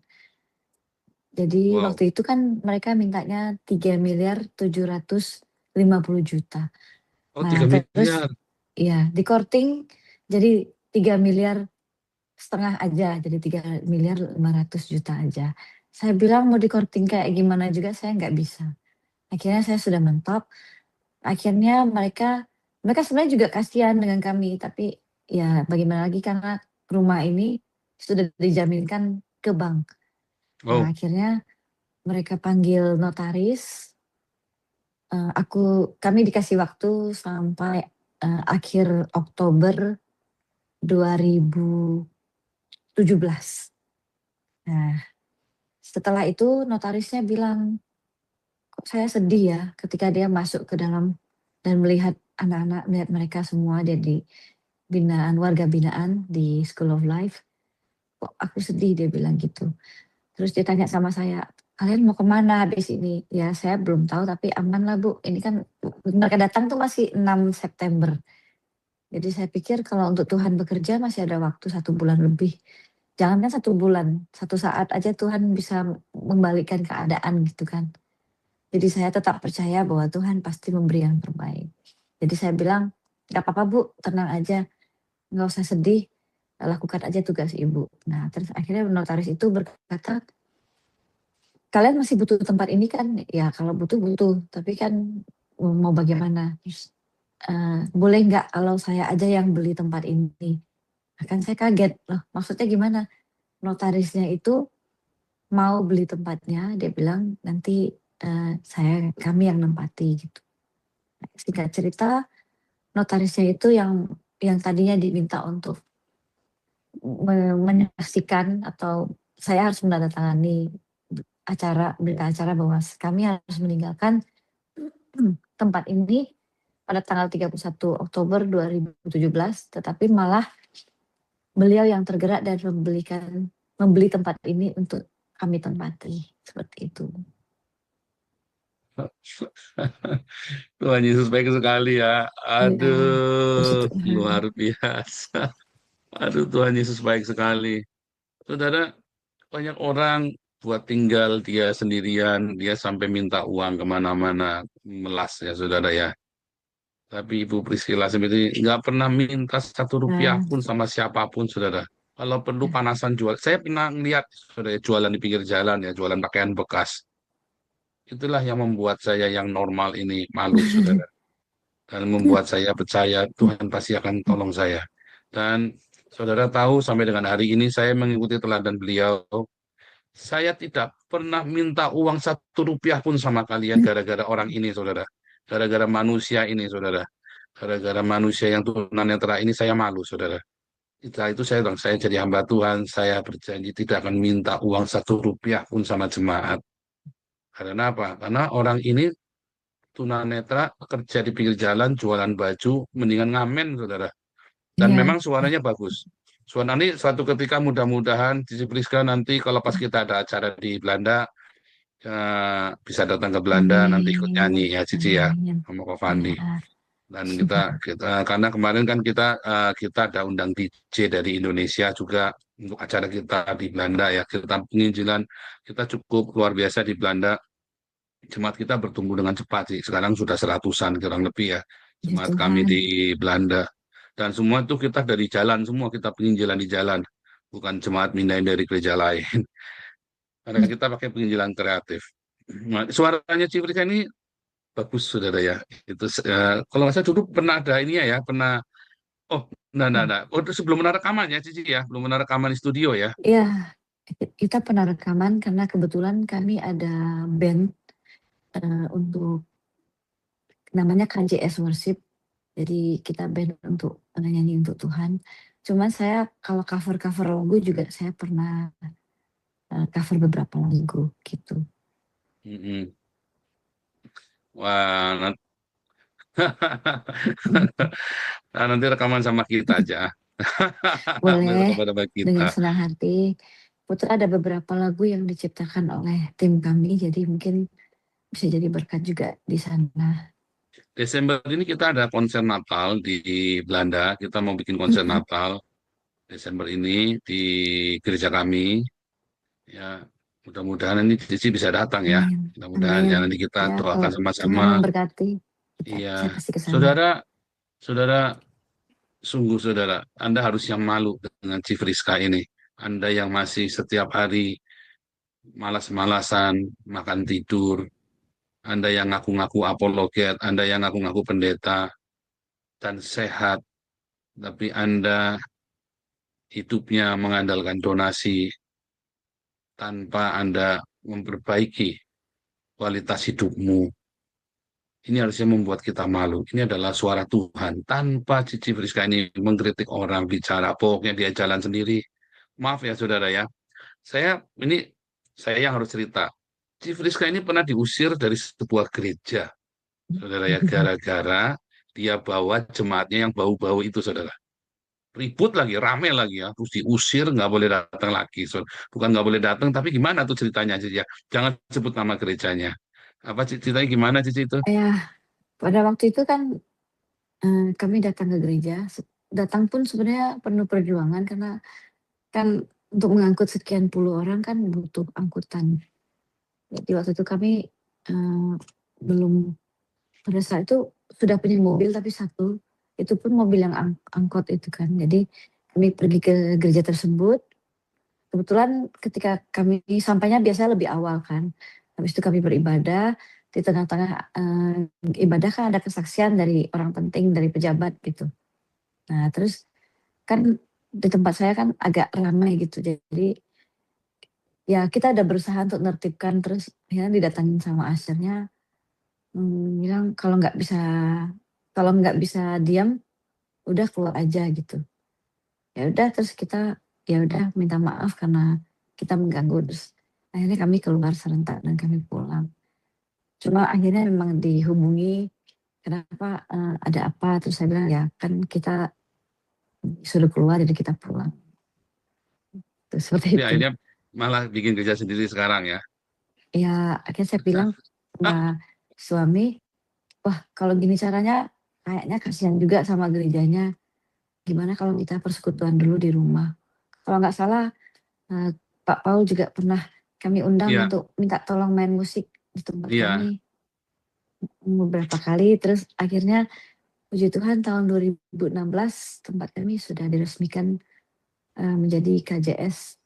Jadi Wow. waktu itu kan mereka mintanya 3.750.000.000. Oh, Nah, 3 terus miliar. ya di-courting jadi 3,5 miliar aja, jadi 3.500.000.000 aja. Saya bilang mau di-courting kayak gimana juga saya nggak bisa. Akhirnya saya sudah mentok. Akhirnya mereka sebenarnya juga kasihan dengan kami, tapi ya bagaimana lagi karena rumah ini sudah dijaminkan ke bank. Oh, Nah, akhirnya mereka panggil notaris. Kami dikasih waktu sampai akhir Oktober 2017. Nah, setelah itu notarisnya bilang, kok saya sedih ya ketika dia masuk ke dalam dan melihat anak-anak, melihat mereka semua jadi warga binaan di School of Life. Kok aku sedih, dia bilang gitu. Terus dia tanya sama saya, kalian mau kemana habis ini? Ya saya belum tahu tapi aman lah Bu. Ini kan mereka datang tuh masih 6 September. Jadi saya pikir kalau untuk Tuhan bekerja masih ada waktu 1 bulan lebih. Jangankan 1 bulan, 1 saat aja Tuhan bisa membalikkan keadaan gitu kan. Jadi saya tetap percaya bahwa Tuhan pasti memberi yang terbaik. Jadi saya bilang, gak apa-apa Bu, tenang aja. Nggak usah sedih, lakukan aja tugas Ibu. Nah terus akhirnya notaris itu berkata, kalian masih butuh tempat ini kan? Ya kalau butuh, tapi kan mau bagaimana? Terus boleh nggak kalau saya aja yang beli tempat ini? Kan saya kaget, loh maksudnya gimana? Notarisnya itu mau beli tempatnya, dia bilang nanti kami yang nempati gitu. Singkat cerita, notarisnya itu yang tadinya diminta untuk menyaksikan atau saya harus menandatangani berita acara bahwa kami harus meninggalkan tempat ini pada tanggal 31 Oktober 2017, tetapi malah beliau yang tergerak dan membeli tempat ini untuk kami tempati, seperti itu. Tuhan Yesus baik sekali ya. Iya, puji Aduh, Tuhan. luar biasa. Aduh, Tuhan Yesus baik sekali. Saudara, banyak orang buat tinggal dia sendirian, dia sampai minta uang kemana-mana, melas ya saudara ya. Tapi Ibu Priscilla sendiri nggak pernah minta Rp1 Nah, pun sama siapapun, saudara. Kalau perlu panasan jual, saya pernah lihat saudara jualan di pinggir jalan ya, jualan pakaian bekas. Itulah yang membuat saya yang normal ini malu, saudara. Dan membuat saya percaya Tuhan pasti akan tolong saya. Dan saudara tahu sampai dengan hari ini saya mengikuti teladan beliau. Saya tidak pernah minta uang Rp1 pun sama kalian gara-gara orang ini, saudara. Gara-gara manusia ini, saudara. Gara-gara manusia yang tunanetra ini saya malu, saudara. Setelah itu saya bilang, saya jadi hamba Tuhan, saya berjanji tidak akan minta uang Rp1 pun sama jemaat. Karena apa? Karena orang ini tunanetra kerja di pinggir jalan, jualan baju, mendingan ngamen, saudara. Dan iya, memang suaranya bagus. Suara nanti suatu ketika mudah-mudahan Cici Priska nanti kalau pas kita ada acara di Belanda, bisa datang ke Belanda nanti ikut amin, nyanyi ya Cici ya amin. sama Ko Fandi. Ya, Dan kita karena kemarin kan kita ada undang DJ dari Indonesia juga untuk acara kita di Belanda ya. Kita penginjilan kita cukup luar biasa di Belanda. Jemaat kita bertumbuh dengan cepat sih. Sekarang sudah seratusan kurang lebih ya puji jemaat kami Tuhan. di Belanda. Dan semua itu kita dari jalan semua, kita penginjilan di jalan. Bukan jemaat mindahin dari gereja lain. Karena kita pakai penginjilan kreatif. Nah, suaranya Ciprika ini bagus, saudara ya. Itu kalau nggak salah dulu pernah ada ini ya, pernah. Oh, nah. Oh, itu sebelum ada rekaman ya, Cici ya, belum ada rekaman di studio ya. Iya, kita pernah rekaman karena kebetulan kami ada band untuk namanya KJS Worship. Jadi kita band untuk nyanyi untuk Tuhan. Cuman saya kalau cover-cover lagu juga saya pernah cover beberapa lagu gitu. Mm-mm. Wah, nah, nanti rekaman sama kita aja. Boleh, Sama dengan kita. senang hati. Putra ada beberapa lagu yang diciptakan oleh tim kami, jadi mungkin bisa jadi berkat juga di sana. Desember ini kita ada konser Natal di Belanda. Kita mau bikin konser Natal Desember ini di gereja kami. Ya, mudah-mudahan nanti Cici bisa datang ya. Amin. Mudah-mudahan ya Amin. nanti kita Ya, doakan kalau sama-sama. Tuhan memberkati, saya Iya, pasti ke sana. saudara, sungguh saudara, Anda harus yang malu dengan Cifriska ini. Anda yang masih setiap hari malas-malasan, makan tidur, Anda yang ngaku-ngaku apologet, Anda yang ngaku-ngaku pendeta, dan sehat, tapi Anda hidupnya mengandalkan donasi tanpa Anda memperbaiki kualitas hidupmu. Ini harusnya membuat kita malu. Ini adalah suara Tuhan. Tanpa Cici Friska ini mengkritik orang, bicara, pokoknya dia jalan sendiri. Maaf ya saudara ya. Saya yang harus cerita. Cici Friska ini pernah diusir dari sebuah gereja. Saudara ya, gara-gara dia bawa jemaatnya yang bau-bau itu saudara. Ribut lagi, rame lagi ya. Terus diusir, nggak boleh datang lagi. Bukan nggak boleh datang, tapi gimana tuh ceritanya Cici ya? Jangan sebut nama gerejanya. Apa ceritanya gimana Cici itu? Ya, pada waktu itu kan kami datang ke gereja. Datang pun sebenarnya penuh perjuangan karena kan untuk mengangkut sekian puluh orang kan butuh angkutan. Jadi waktu itu kami belum, pada saat itu sudah punya mobil tapi satu, itu pun mobil yang angkot itu kan. Jadi kami pergi ke gereja tersebut. Kebetulan ketika kami sampainya biasanya lebih awal kan. Habis itu kami beribadah, di tengah-tengah ibadah kan ada kesaksian dari orang penting, dari pejabat gitu. Nah terus kan di tempat saya kan agak ramai gitu, jadi ya kita ada berusaha untuk menertibkan, terus akhirnya didatangin sama ushernya, bilang kalau nggak bisa diam, udah keluar aja gitu. Ya udah, terus kita ya udah minta maaf karena kita mengganggu, terus akhirnya kami keluar serentak dan kami pulang. Cuma akhirnya memang dihubungi, kenapa, ada apa, terus saya bilang ya kan kita suruh keluar jadi kita pulang. Tuh, seperti Tapi itu. akhirnya malah bikin gereja sendiri sekarang ya. Ya akhirnya saya bilang, suami, wah kalau gini caranya kayaknya kasihan juga sama gerejanya. Gimana kalau kita persekutuan dulu di rumah? Kalau nggak salah Pak Paul juga pernah kami undang Iya, untuk minta tolong main musik di tempat iya. kami beberapa kali. Terus akhirnya puji Tuhan tahun 2016 tempat kami sudah diresmikan menjadi KJS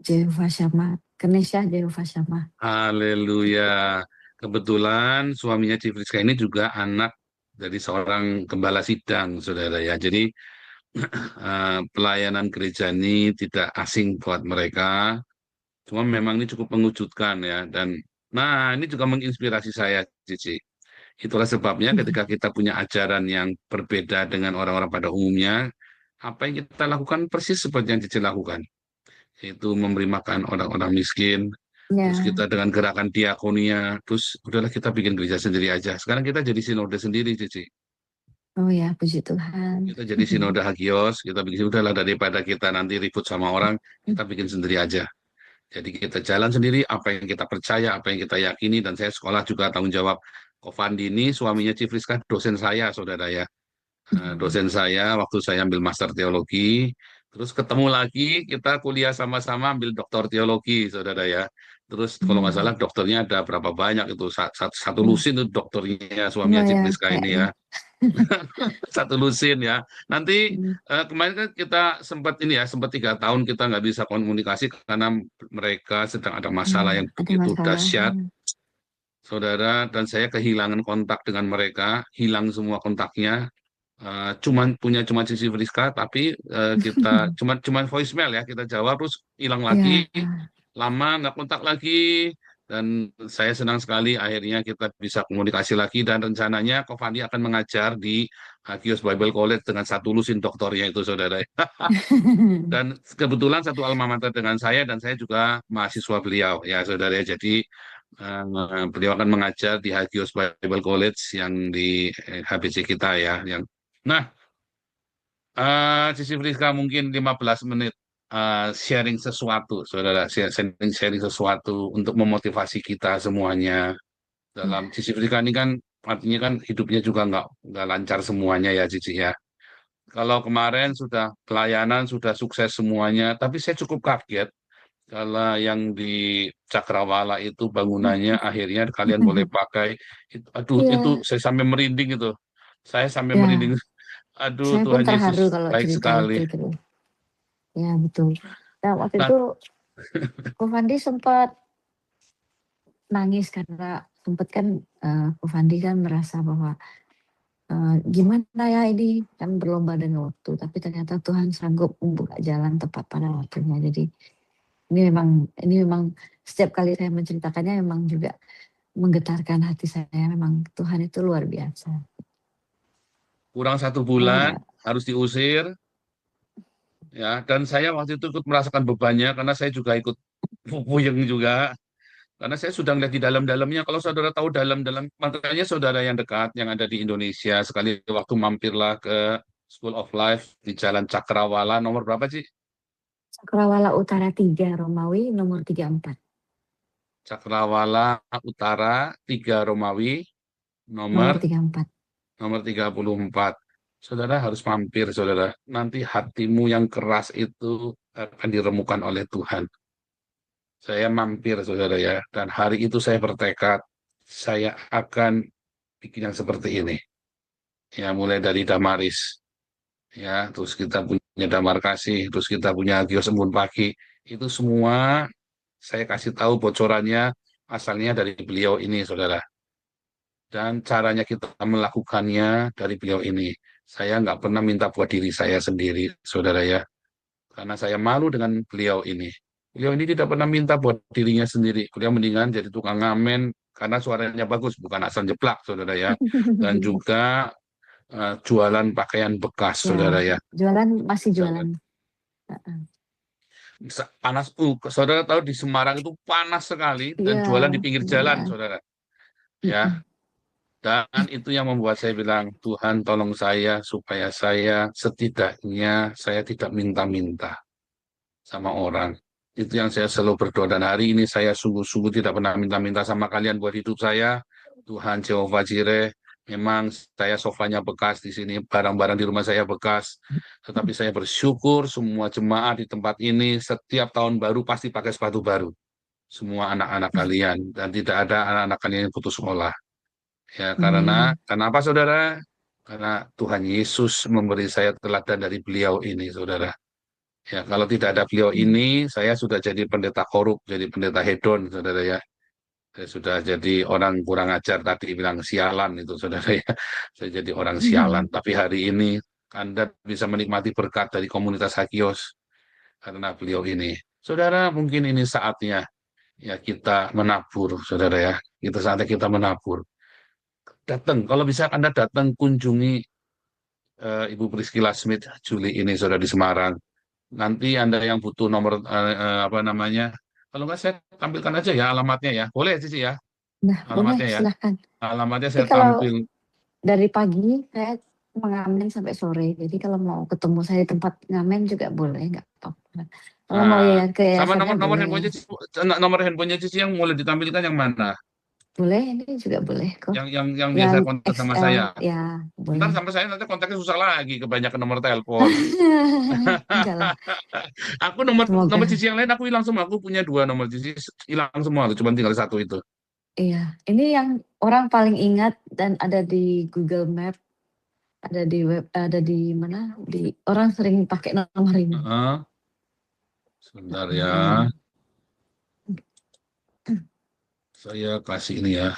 Jehovah Shammah, Kenesha Jehovah Shammah. Haleluya. Kebetulan suaminya Cifriska ini juga anak dari seorang gembala sidang, saudara ya. Jadi pelayanan gereja ini tidak asing buat mereka. Cuma memang ini cukup mengejutkan ya. Dan nah ini juga menginspirasi saya, Cici. Itulah sebabnya ketika kita punya ajaran yang berbeda dengan orang-orang pada umumnya, apa yang kita lakukan persis seperti yang Cici lakukan, yaitu memberi makan orang-orang miskin. Terus Ya, kita dengan gerakan diakonia, terus udahlah kita bikin gereja sendiri aja. Sekarang kita jadi sinode sendiri, Cici. oh ya puji Tuhan. Kita jadi sinode hagios, kita bikin udahlah daripada kita nanti ribut sama orang, kita bikin sendiri aja. Jadi kita jalan sendiri, apa yang kita percaya, apa yang kita yakini, dan saya sekolah juga tanggung jawab. Kofandi ini suaminya Cifriska dosen saya, saudara ya. Dosen saya waktu saya ambil master teologi, terus ketemu lagi kita kuliah sama-sama ambil doktor teologi, saudara ya. Terus kalau nggak salah dokternya ada berapa banyak itu, satu lusin itu dokternya suaminya Oh ya Cifriska ini kayaknya. ya. Satu lusin ya. Nanti kemarin kan kita sempat ini ya, sempat 3 tahun kita nggak bisa komunikasi karena mereka sedang ada masalah yang Ada begitu masalah. dahsyat, saudara, dan saya kehilangan kontak dengan mereka, hilang semua kontaknya. Cuma Cici Friska, tapi kita cuman voicemail ya, kita jawab terus hilang lagi, Ya, lama nggak kontak lagi. Dan saya senang sekali akhirnya kita bisa komunikasi lagi, dan rencananya Kofandi akan mengajar di Hagios Bible College dengan satu lusin doktornya itu, saudara. Dan kebetulan satu alma mater dengan saya, dan saya juga mahasiswa beliau ya, saudara. Jadi beliau akan mengajar di Hagios Bible College yang di HBC kita ya. Nah, Cici Friska mungkin 15 menit sharing sesuatu, saudara. Sharing sesuatu untuk memotivasi kita semuanya. Dalam Cici Friska ini kan artinya kan hidupnya juga nggak lancar semuanya ya, Cici ya. Kalau kemarin sudah pelayanan, sudah sukses semuanya, tapi saya cukup kaget kalau yang di Cakrawala itu bangunannya akhirnya kalian boleh pakai. Aduh, itu iya, saya sampai merinding itu. Saya sampai ya. merinding. Aduh, Saya pun Tuhan terharu Yesus kalau baik cerita sekali. itu gitu. Ya betul. Nah waktu Nah, itu Ko Fandi sempat nangis karena sempat kan Ko Fandi kan merasa bahwa gimana ya ini kan berlomba dengan waktu, tapi ternyata Tuhan sanggup membuka jalan tepat pada waktunya. Jadi ini memang setiap kali saya menceritakannya memang juga menggetarkan hati saya. Memang Tuhan itu luar biasa. kurang 1 bulan harus diusir ya, dan saya waktu itu ikut merasakan bebannya karena saya juga ikut puyeng juga. Karena saya sudah melihat di dalam-dalamnya, kalau saudara tahu dalam-dalam, makanya saudara yang dekat, yang ada di Indonesia, sekali waktu mampirlah ke School of Life di Jalan Cakrawala, nomor berapa sih? Cakrawala Utara 3 Romawi nomor 34. Cakrawala Utara 3 Romawi, Nomor nomor 34. nomor 34. Saudara harus mampir, saudara. Nanti hatimu yang keras itu akan diremukan oleh Tuhan. Saya mampir, saudara ya. Dan hari itu saya bertekad, saya akan bikin yang seperti ini. Ya, mulai dari Damaris. Ya, terus kita punya Damar Kasih, terus kita punya Hagios Embun Pagi. Itu semua saya kasih tahu bocorannya, asalnya dari beliau ini, saudara. Dan caranya kita melakukannya dari beliau ini. Saya nggak pernah minta buat diri saya sendiri, saudara ya. Karena saya malu dengan beliau ini. Beliau ini tidak pernah minta buat dirinya sendiri. Beliau mendingan jadi tukang ngamen karena suaranya bagus, bukan asal jeplak, saudara ya. Dan juga jualan pakaian bekas, saudara ya. Jualan masih jualan. Panas, saudara tahu di Semarang itu panas sekali dan jualan di pinggir jalan, saudara. Ya. Dan itu yang membuat saya bilang, Tuhan tolong saya supaya saya setidaknya saya tidak minta-minta sama orang. Itu yang saya selalu berdoa, dan hari ini saya sungguh-sungguh tidak pernah minta-minta sama kalian buat hidup saya. Tuhan Jehovah Jireh, memang saya sofanya bekas di sini, barang-barang di rumah saya bekas, tetapi saya bersyukur semua jemaat di tempat ini setiap tahun baru pasti pakai sepatu baru. Semua anak-anak kalian, dan tidak ada anak-anak kalian yang putus sekolah. Ya, karena apa saudara? Karena Tuhan Yesus memberi saya teladan dari beliau ini, saudara. Ya, kalau tidak ada beliau ini, saya sudah jadi pendeta korup, jadi pendeta hedon, saudara ya. Saya sudah jadi orang kurang ajar, tadi bilang sialan itu, saudara ya. Saya jadi orang sialan. Tapi hari ini Anda bisa menikmati berkat dari komunitas Hagios karena beliau ini. Saudara, mungkin ini saatnya ya kita menabur, saudara ya. Itu saatnya kita menabur. Datang, kalau bisa Anda datang kunjungi Ibu Priscilla Smith Juli ini, saudara, di Semarang. Nanti Anda yang butuh nomor apa namanya, kalau nggak saya tampilkan aja ya alamatnya ya. Boleh Cici ya? Nah, boleh, Alamatnya ya. silahkan. Alamatnya Tapi saya kalau tampil. dari pagi saya mengamen sampai sore. Jadi kalau mau ketemu saya di tempat ngamen juga boleh, nggak apa-apa. Kalau mau ya ke Sama yayasannya nomor boleh. handphonenya Cici, nomor handphonenya Cici yang mulai ditampilkan yang mana? Boleh, ini juga boleh kok. Yang biasa Yang kontak sama XL, saya. ya Ntar boleh. sama saya nanti kontaknya susah lagi, kebanyakan nomor telepon. Enggak lah. Aku nomor Semoga. Cici yang lain aku hilang semua. Aku punya 2 nomor Cici hilang semua, cuma tinggal 1 itu. Iya, ini yang orang paling ingat dan ada di Google Map, ada di web, ada di mana? Di orang sering pakai nomor ini. Sebentar ya. Saya kasih ini ya.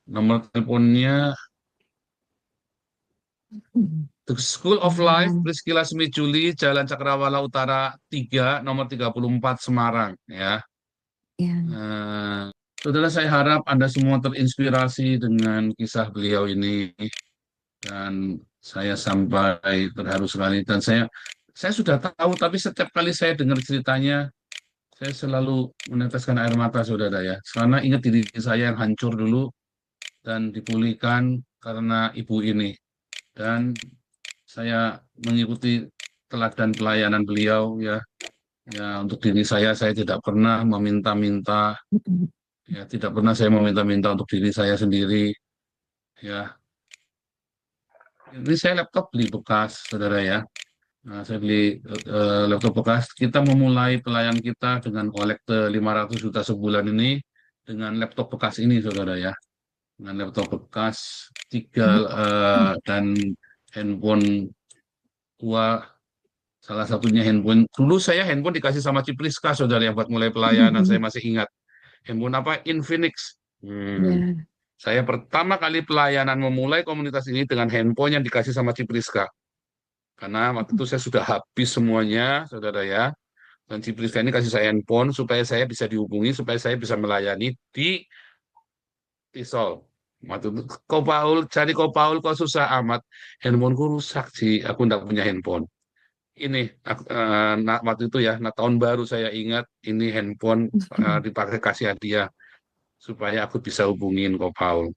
Nomor teleponnya The School of Life, Priscilla Smith Juli, Jalan Cakrawala Utara 3, nomor 34 Semarang ya. Saudara, saya harap Anda semua terinspirasi dengan kisah beliau ini, dan saya sampai terharu sekali, dan saya sudah tahu, tapi setiap kali saya dengar ceritanya saya selalu meneteskan air mata, saudara ya. Karena ingat diri saya yang hancur dulu dan dipulihkan karena ibu ini. Dan saya mengikuti teladan pelayanan beliau ya. Ya, untuk diri saya tidak pernah meminta-minta. Ya, tidak pernah saya meminta-minta untuk diri saya sendiri. Ya. Ini saya laptop beli bekas, saudara ya. Nah, saya beli laptop bekas. Kita memulai pelayan kita dengan kolekte 500 juta sebulan ini dengan laptop bekas ini, saudara ya. Dengan laptop bekas 3 dan handphone tua. Salah satunya handphone. Dulu saya handphone dikasih sama Cipriska, saudara, yang buat mulai pelayanan. Saya masih ingat. Handphone apa? Infinix. Saya pertama kali pelayanan memulai komunitas ini dengan handphone yang dikasih sama Cipriska. Karena waktu itu saya sudah habis semuanya, saudara ya. Dan Cipriska ini kasih saya handphone supaya saya bisa dihubungi, supaya saya bisa melayani di Tisol. Waktu itu, cari Paul kok susah amat. Handphoneku rusak sih, aku enggak punya handphone. Ini waktu itu ya, tahun baru saya ingat ini handphone dipakai kasih hadiah supaya aku bisa hubungin Paul.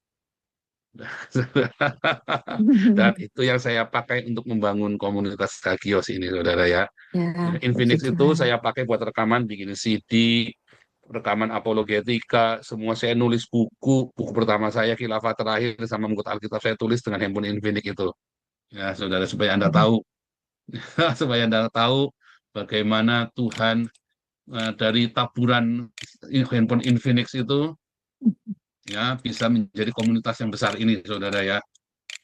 Dan itu yang saya pakai untuk membangun komunitas Hagios ini, saudara ya. Infinix itu saya pakai buat rekaman, bikin CD, rekaman apologetika, semua saya nulis buku pertama saya Khilafah Terakhir sama Mengikuti Alkitab saya tulis dengan handphone Infinix itu. Ya, saudara, supaya Anda tahu. Supaya Anda tahu bagaimana Tuhan dari taburan handphone Infinix itu ya bisa menjadi komunitas yang besar ini, saudara ya.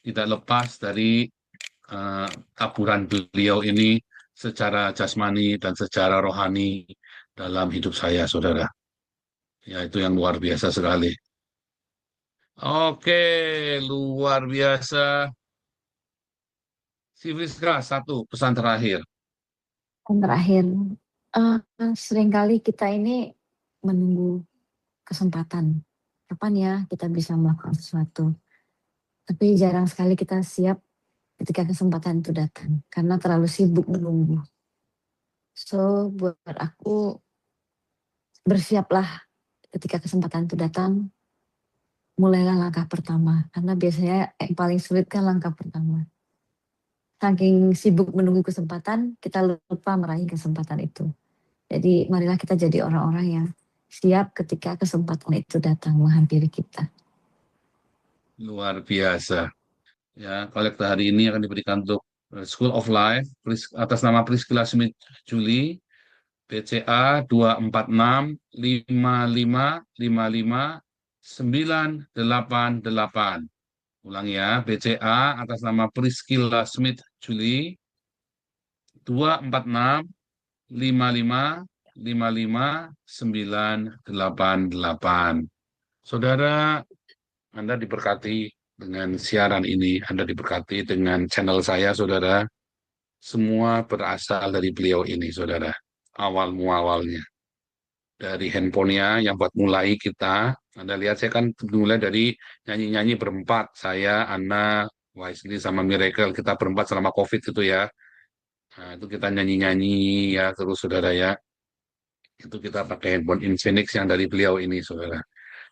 Tidak lepas dari taburan beliau ini secara jasmani dan secara rohani dalam hidup saya, saudara. Ya, itu yang luar biasa sekali. Oke, luar biasa. Si Friska, 1 pesan terakhir. Pesan terakhir, seringkali kita ini menunggu kesempatan. Kapan ya kita bisa melakukan sesuatu? Tapi jarang sekali kita siap ketika kesempatan itu datang, karena terlalu sibuk menunggu. So, buat aku, bersiaplah ketika kesempatan itu datang, mulailah langkah pertama. Karena biasanya yang paling sulit kan langkah pertama. Saking sibuk menunggu kesempatan, kita lupa meraih kesempatan itu. Jadi marilah kita jadi orang-orang yang siap ketika kesempatan itu datang menghampiri kita. Luar biasa. Ya, kolektor hari ini akan diberikan untuk School of Life atas nama Priscilla Smith Julie, BCA 2465555 988. Ulang ya, BCA atas nama Priscilla Smith Julie 2465555 988. Saudara, Anda diberkati dengan siaran ini, Anda diberkati dengan channel saya, saudara. Semua berasal dari beliau ini, saudara. Awal muawalnya. Dari handphonenya yang buat mulai kita. Anda lihat, saya kan mulai dari nyanyi-nyanyi berempat. Saya, Anna, Wisely, sama Miracle. Kita berempat selama COVID itu ya. Nah, itu kita nyanyi-nyanyi ya, terus saudara ya. Itu kita pakai handphone Infinix yang dari beliau ini, saudara.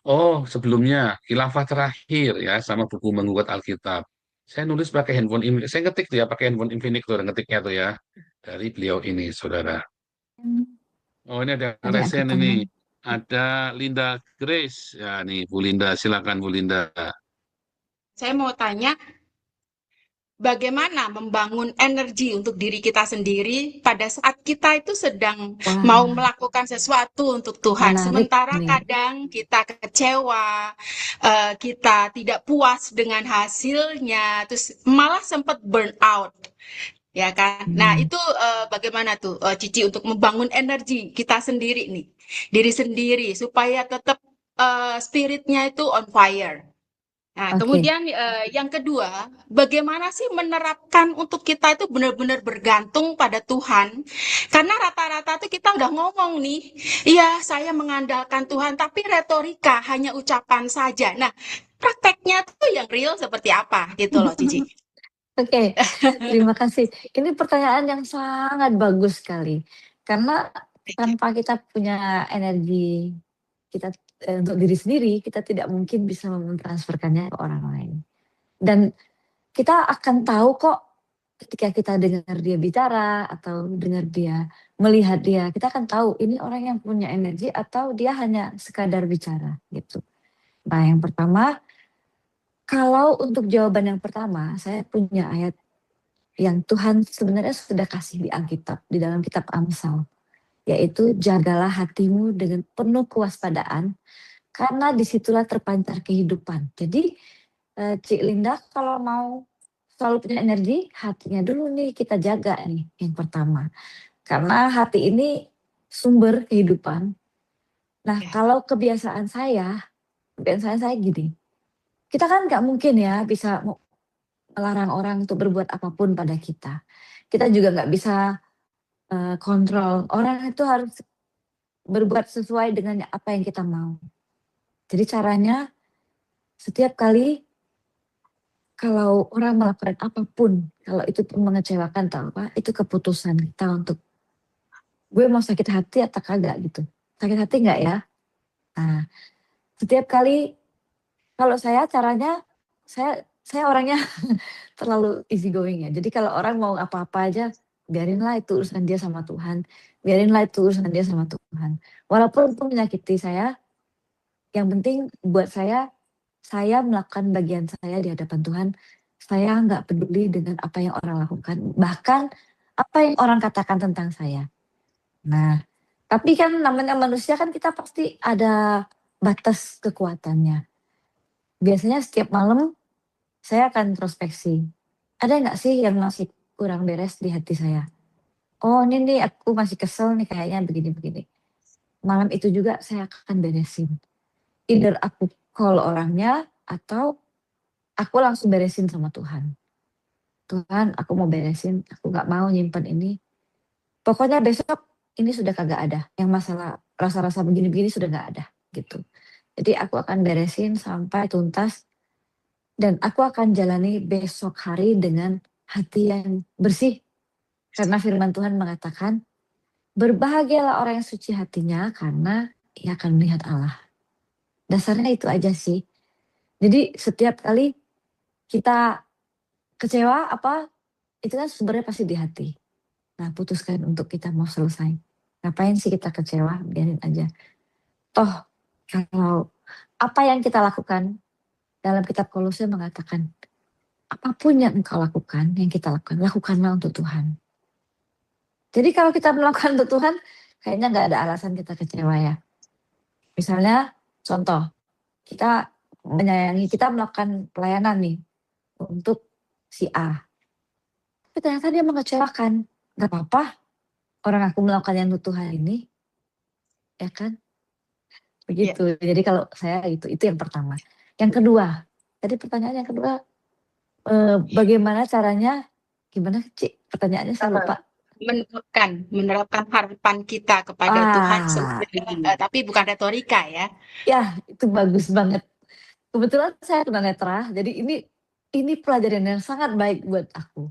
Oh, sebelumnya khilafah terakhir ya, sama buku Menguat Alkitab. Saya nulis pakai handphone Infinix. Saya ngetik tuh ya, pakai handphone Infinix tuh, ngetiknya tuh ya. Dari beliau ini, saudara. Oh, ini ada yang resen ini. Ada Linda Grace. Ya, nih Bu Linda, silakan Bu Linda. Saya mau tanya, bagaimana membangun energi untuk diri kita sendiri pada saat kita itu sedang mau melakukan sesuatu untuk Tuhan. Menarik Sementara nih. kadang kita kecewa, kita tidak puas dengan hasilnya, terus malah sempat burn out. Ya kan? Nah, itu bagaimana tuh Cici untuk membangun energi kita sendiri nih, diri sendiri supaya tetap spiritnya itu on fire. Nah, Oke. kemudian yang kedua, bagaimana sih menerapkan untuk kita itu benar-benar bergantung pada Tuhan? Karena rata-rata tuh kita udah ngomong nih, iya saya mengandalkan Tuhan, tapi retorika hanya ucapan saja. Nah, prakteknya tuh yang real seperti apa gitu loh, Cici. Oke, terima kasih. Ini pertanyaan yang sangat bagus sekali. Karena tanpa kita punya energi kita untuk diri sendiri, kita tidak mungkin bisa mentransferkannya ke orang lain. Dan kita akan tahu kok ketika kita dengar dia bicara atau dengar dia, melihat dia, kita akan tahu ini orang yang punya energi atau dia hanya sekadar bicara gitu. Nah, yang pertama, kalau untuk jawaban yang pertama, saya punya ayat yang Tuhan sebenarnya sudah kasih di Alkitab, di dalam kitab Amsal, yaitu jagalah hatimu dengan penuh kewaspadaan, karena disitulah terpancar kehidupan. Jadi, Cik Linda kalau mau selalu punya energi, hatinya dulu nih kita jaga nih, yang pertama. Karena hati ini sumber kehidupan. Nah, kalau kebiasaan saya gini, kita kan nggak mungkin ya bisa melarang orang untuk berbuat apapun pada kita. Kita juga nggak bisa kontrol. Orang itu harus berbuat sesuai dengan apa yang kita mau. Jadi caranya setiap kali kalau orang melakukan apapun, kalau itu pun mengecewakan atau apa, itu keputusan kita untuk gue mau sakit hati atau kagak gitu. Sakit hati nggak ya? Nah, setiap kali kalau saya caranya, saya orangnya terlalu easy going ya. Jadi kalau orang mau apa-apa aja, biarinlah itu urusan dia sama Tuhan. Biarinlah itu urusan dia sama Tuhan. Walaupun itu menyakiti saya, yang penting buat saya melakukan bagian saya di hadapan Tuhan. Saya nggak peduli dengan apa yang orang lakukan. Bahkan apa yang orang katakan tentang saya. Nah, tapi kan namanya manusia kan kita pasti ada batas kekuatannya. Biasanya setiap malam saya akan introspeksi. Ada nggak sih yang masih kurang beres di hati saya? Oh ini nih aku masih kesel nih kayaknya begini-begini. Malam itu juga saya akan beresin. Either aku call orangnya atau aku langsung beresin sama Tuhan. Tuhan aku mau beresin, aku nggak mau nyimpen ini. Pokoknya besok ini sudah kagak ada. Yang masalah rasa-rasa begini-begini sudah nggak ada gitu. Jadi aku akan beresin sampai tuntas dan aku akan jalani besok hari dengan hati yang bersih. Karena firman Tuhan mengatakan, berbahagialah orang yang suci hatinya karena ia akan melihat Allah. Dasarnya itu aja sih. Jadi setiap kali kita kecewa itu kan sebenarnya pasti di hati. Nah putuskan untuk kita mau selesai. Ngapain sih kita kecewa? Biarin aja. Toh kalau apa yang kita lakukan, dalam kitab Kolose mengatakan, apapun yang engkau lakukan, yang kita lakukan, lakukanlah untuk Tuhan. Jadi kalau kita melakukan untuk Tuhan, kayaknya nggak ada alasan kita kecewa ya. Misalnya, contoh, kita menyayangi, kita melakukan pelayanan nih untuk si A. Tapi ternyata dia mengecewakan. Gak apa-apa, orang aku melakukan yang untuk Tuhan ini, ya kan? Begitu. Jadi kalau saya itu yang pertama. Yang kedua, tadi pertanyaan yang kedua, bagaimana caranya, gimana Cik? Pertanyaannya saya lupa. Menerapkan harapan kita kepada Tuhan sebenarnya, tapi bukan retorika ya. Ya, itu bagus banget. Kebetulan saya tunanetra, jadi ini pelajaran yang sangat baik buat aku.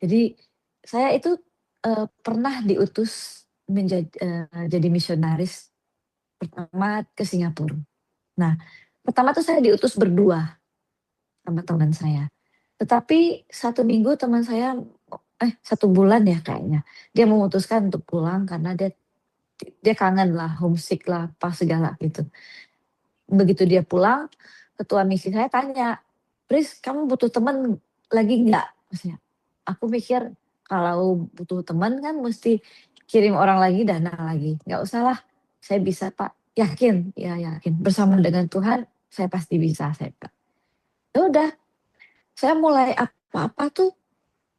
Jadi saya itu pernah diutus jadi misionaris pertama ke Singapura. Nah, pertama tuh saya diutus berdua sama teman saya. Tetapi 1 minggu teman saya 1 bulan ya kayaknya, dia memutuskan untuk pulang karena dia kangen lah, homesick lah, apa segala gitu. Begitu dia pulang, ketua misi saya tanya, "Pris, kamu butuh teman lagi nggak?" Maksudnya, aku mikir kalau butuh teman kan mesti kirim orang lagi, dana lagi. "Nggak usah lah, saya bisa Pak." "Yakin?" "Ya yakin, bersama dengan Tuhan saya pasti bisa," saya bilang. Ya udah, saya mulai apa-apa tuh,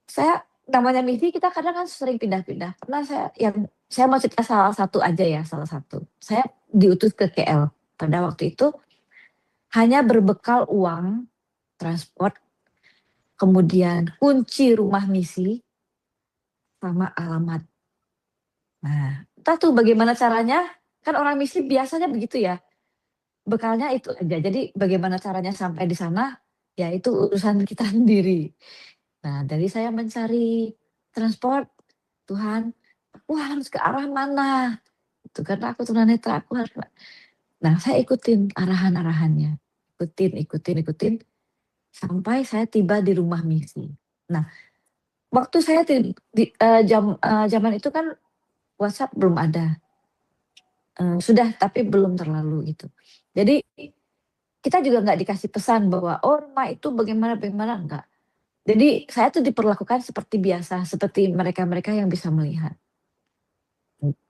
saya namanya misi kita kadang kan sering pindah-pindah. Pernah saya mau cerita salah satu aja ya, salah satu. Saya diutus ke KL pada waktu itu hanya berbekal uang, transport, kemudian kunci rumah misi, sama alamat. Nah, entah tuh bagaimana caranya, kan orang misi biasanya begitu ya, bekalnya itu aja. Jadi bagaimana caranya sampai di sana, ya itu urusan kita sendiri. Nah, dari saya mencari transport, Tuhan, aku harus ke arah mana? Itu karena aku tunanetra, aku harus. Nah, saya ikutin arahan-arahannya. Ikutin, sampai saya tiba di rumah misi. Nah, waktu saya zaman itu kan WhatsApp belum ada. Sudah, tapi belum terlalu gitu. Jadi, kita juga nggak dikasih pesan bahwa, oh rumah itu bagaimana, enggak. Jadi saya tuh diperlakukan seperti biasa, seperti mereka-mereka yang bisa melihat.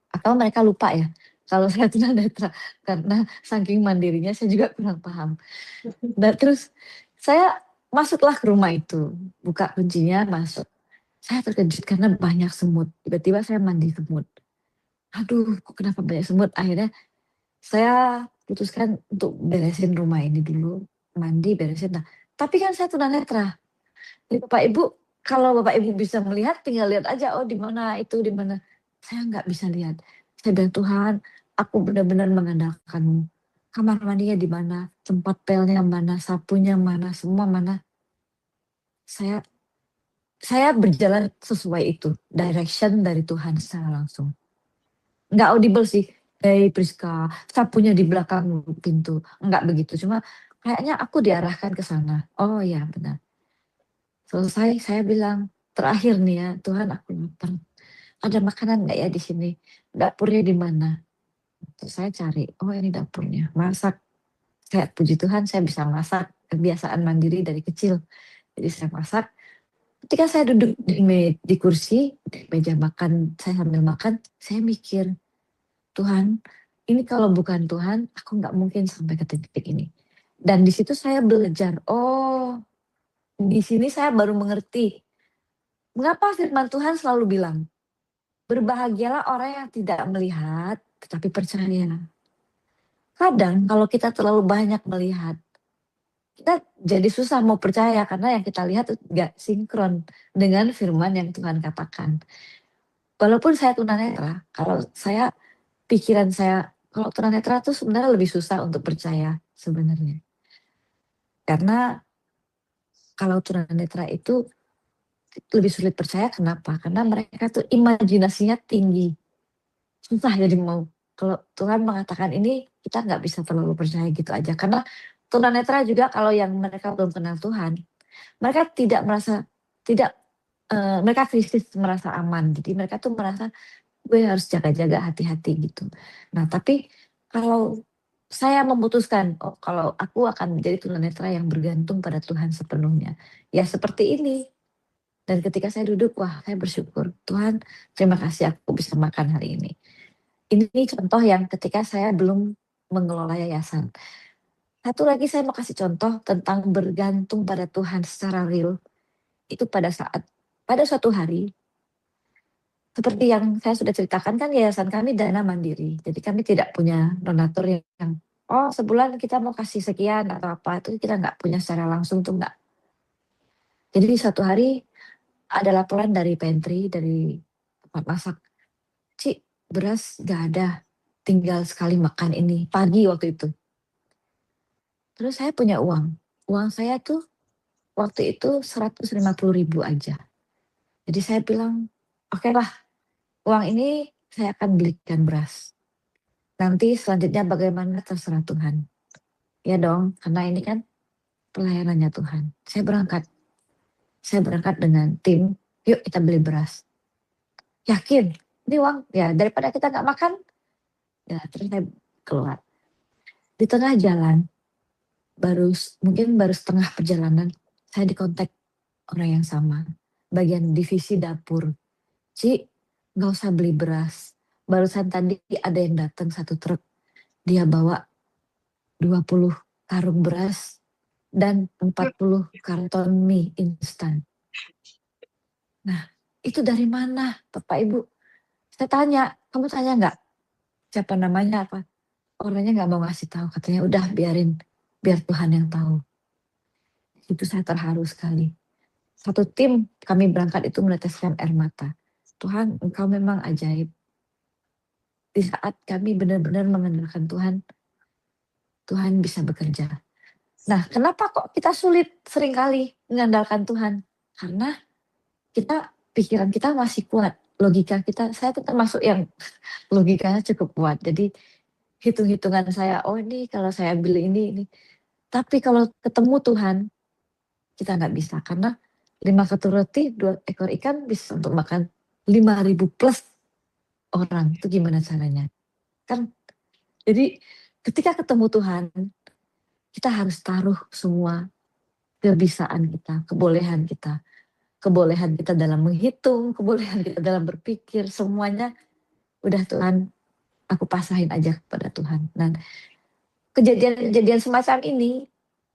Atau mereka lupa ya, kalau saya tunanetra, karena saking mandirinya saya juga kurang paham. Nah terus saya masuklah ke rumah itu, buka kuncinya masuk. Saya terkejut karena banyak semut, tiba-tiba saya mandi semut. Aduh kok kenapa banyak semut, akhirnya saya putuskan untuk beresin rumah ini dulu, mandi, beresin. Nah, tapi kan saya tunanetra. Bapak Ibu, kalau Bapak Ibu bisa melihat, tinggal lihat aja, oh di mana itu, di mana. Saya nggak bisa lihat. Saya bilang, Tuhan, aku benar-benar mengandalkan-Mu. Kamar mandinya di mana, tempat pelnya mana, sapunya mana, semua mana. Saya berjalan sesuai itu, direction dari Tuhan secara langsung. Nggak audible sih, hey Priska, sapunya di belakang pintu. Nggak begitu, cuma kayaknya aku diarahkan ke sana. Oh ya benar. Selesai saya bilang, terakhir nih ya, Tuhan aku lapar. Ada makanan nggak ya di sini? Dapurnya di mana? Terus saya cari, oh ini dapurnya, masak. Saya puji Tuhan saya bisa masak, kebiasaan mandiri dari kecil. Jadi saya masak. Ketika saya duduk di kursi, di meja makan, saya sambil makan, saya mikir, Tuhan, ini kalau bukan Tuhan, aku nggak mungkin sampai ke titik ini. Dan di situ saya belajar, oh di sini saya baru mengerti mengapa firman Tuhan selalu bilang, berbahagialah orang yang tidak melihat tetapi percaya. Kadang kalau kita terlalu banyak melihat, kita jadi susah mau percaya karena yang kita lihat gak sinkron dengan firman yang Tuhan katakan. Walaupun saya tunanetra, kalau pikiran saya, kalau tunanetra itu sebenarnya lebih susah untuk percaya sebenarnya. Karena kalau tunanetra itu lebih sulit percaya, kenapa? Karena mereka tuh imajinasinya tinggi. Susah jadi mau. Kalau Tuhan mengatakan ini, kita nggak bisa terlalu percaya gitu aja. Karena tunanetra juga kalau yang mereka belum kenal Tuhan, mereka mereka krisis merasa aman. Jadi mereka tuh merasa gue harus jaga-jaga, hati-hati gitu. Nah, tapi kalau saya memutuskan, oh kalau aku akan menjadi tunanetra yang bergantung pada Tuhan sepenuhnya, ya seperti ini. Dan ketika saya duduk, wah saya bersyukur, Tuhan terima kasih aku bisa makan hari ini. Ini contoh yang ketika saya belum mengelola yayasan. Satu lagi saya mau kasih contoh tentang bergantung pada Tuhan secara real. Itu pada suatu hari, seperti yang saya sudah ceritakan kan yayasan kami dana mandiri. Jadi kami tidak punya donatur yang oh sebulan kita mau kasih sekian atau apa, itu kita nggak punya secara langsung tuh nggak. Jadi suatu hari ada laporan dari pantry, dari tempat masak. Cik, beras nggak ada, tinggal sekali makan ini, pagi waktu itu. Terus saya punya uang. Uang saya tuh waktu itu 150.000 aja. Jadi saya bilang, oke lah, uang ini saya akan belikan beras. Nanti selanjutnya bagaimana terserah Tuhan. Ya dong, karena ini kan pelayanannya Tuhan. Saya berangkat dengan tim, yuk kita beli beras. Yakin, ini uang, ya daripada kita nggak makan, ya terus saya keluar. Di tengah jalan, mungkin baru setengah perjalanan, saya dikontak orang yang sama, bagian divisi dapur. Ci, nggak usah beli beras. Barusan tadi ada yang datang 1 truk, dia bawa 20 karung beras dan 40 karton mie instan. Nah, itu dari mana, Bapak Ibu? Saya tanya, kamu tanya nggak? Siapa namanya apa? Orangnya nggak mau ngasih tahu, katanya udah biar Tuhan yang tahu. Itu saya terharu sekali. Satu tim kami berangkat itu meneteskan air mata. Tuhan, Engkau memang ajaib. Di saat kami benar-benar mengandalkan Tuhan, Tuhan bisa bekerja. Nah, kenapa kok kita sulit seringkali mengandalkan Tuhan? Karena pikiran kita masih kuat. Logika kita, saya tuh termasuk yang logikanya cukup kuat. Jadi hitung-hitungan saya, oh ini kalau saya beli ini. Tapi kalau ketemu Tuhan, kita nggak bisa. Karena 5 ketur roti, 2 ekor ikan bisa untuk makan 5.000 plus orang. Itu gimana caranya? Kan, jadi ketika ketemu Tuhan, kita harus taruh semua kebisaan kita, kebolehan kita dalam menghitung, kebolehan kita dalam berpikir, semuanya udah Tuhan, aku pasahin aja kepada Tuhan. Dan kejadian-kejadian semacam ini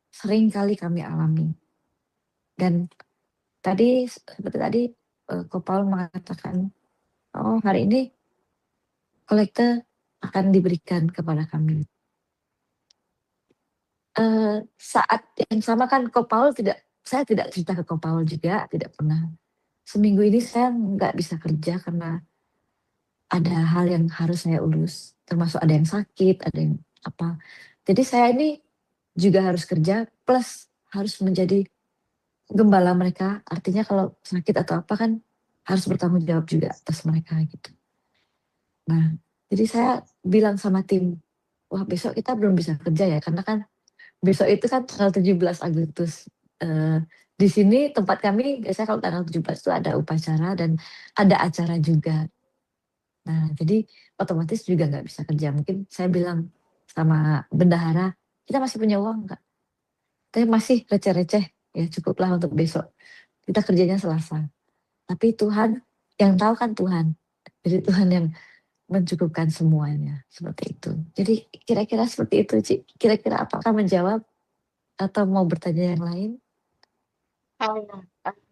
sering kali kami alami. Dan seperti tadi Ko Paul mengatakan, oh hari ini kolekte akan diberikan kepada kami. Saat yang sama kan saya tidak cerita ke Ko Paul juga, tidak pernah. Seminggu ini saya nggak bisa kerja karena ada hal yang harus saya urus, termasuk ada yang sakit, ada yang apa. Jadi saya ini juga harus kerja plus harus menjadi gembala mereka. Artinya kalau sakit atau apa kan harus bertanggung jawab juga atas mereka gitu. Nah, jadi saya bilang sama tim, wah besok kita belum bisa kerja ya, karena kan besok itu kan tanggal 17 Agustus. Di sini tempat kami biasanya kalau tanggal 17 itu ada upacara dan ada acara juga. Nah, jadi otomatis juga nggak bisa kerja. Mungkin saya bilang sama bendahara, kita masih punya uang nggak? Tapi masih receh-receh, ya cukuplah untuk besok. Kita kerjanya Selasa. Tapi Tuhan, yang tahu kan Tuhan. Jadi Tuhan yang mencukupkan semuanya, seperti itu. Jadi kira-kira seperti itu, Ci. Kira-kira apakah menjawab atau mau bertanya yang lain?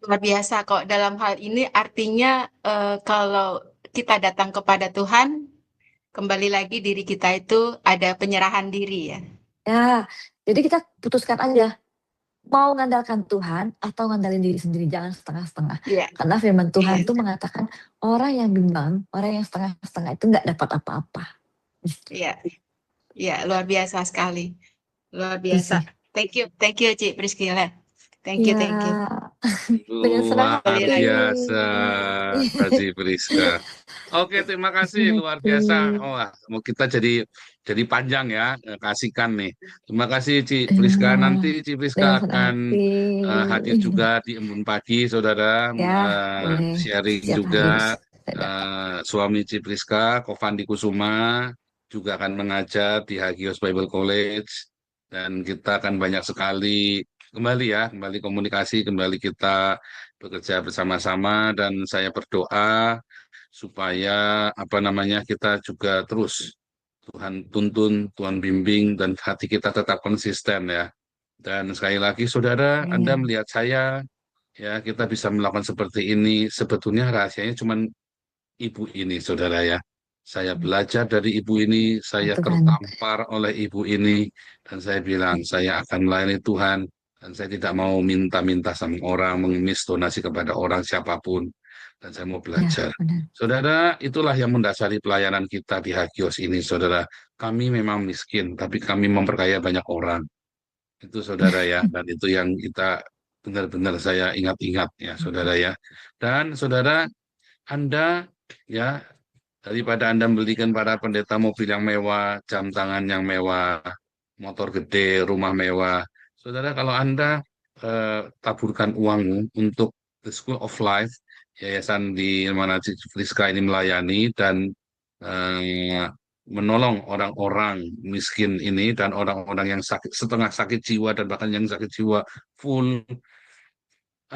Luar biasa kok dalam hal ini, artinya kalau kita datang kepada Tuhan, kembali lagi diri kita itu ada penyerahan diri ya. Ya, jadi kita putuskan aja mau ngandalkan Tuhan atau ngandalin diri sendiri, jangan setengah-setengah. Iya. Karena firman Tuhan itu mengatakan orang yang bimbang, orang yang setengah-setengah itu nggak dapat apa-apa. Iya, iya luar biasa sekali, luar biasa. Thank you, Ci Priscilla. Thank you. Dengan Luar biasa, Ci Priska. Oke, terima kasih, luar biasa. Wah, mau kita jadi panjang ya, kasihkan nih. Terima kasih Ci Priska. Nanti Ci Priska akan hadir juga di Embun Pagi, saudara, Ya, boleh. sharing Setiap juga. hari. Suami Cipriska, Kofandi Kusuma, juga akan mengajar di Hagios Bible College. Dan kita akan banyak sekali kembali komunikasi, kembali kita bekerja bersama-sama. Dan saya berdoa supaya kita juga terus Tuhan tuntun, Tuhan bimbing, dan hati kita tetap konsisten ya. Dan sekali lagi saudara, Anda melihat saya, ya kita bisa melakukan seperti ini. Sebetulnya rahasianya cuma ibu ini saudara ya. Saya belajar dari ibu ini, saya tertampar oleh ibu ini, dan saya bilang saya akan melayani Tuhan, dan saya tidak mau minta-minta sama orang, mengemis donasi kepada orang siapapun. Dan saya mau belajar. Saudara, itulah yang mendasari pelayanan kita di Hagios ini, saudara. Kami memang miskin, tapi kami memperkaya banyak orang. Itu saudara ya, dan itu yang kita benar-benar saya ingat-ingat ya, saudara ya. Dan saudara, Anda ya, daripada Anda membelikan para pendeta mobil yang mewah, jam tangan yang mewah, motor gede, rumah mewah, saudara, kalau Anda taburkan uangmu untuk The School of Life, yayasan di mana Friska ini melayani dan menolong orang-orang miskin ini dan orang-orang yang sakit, setengah sakit jiwa dan bahkan yang sakit jiwa full,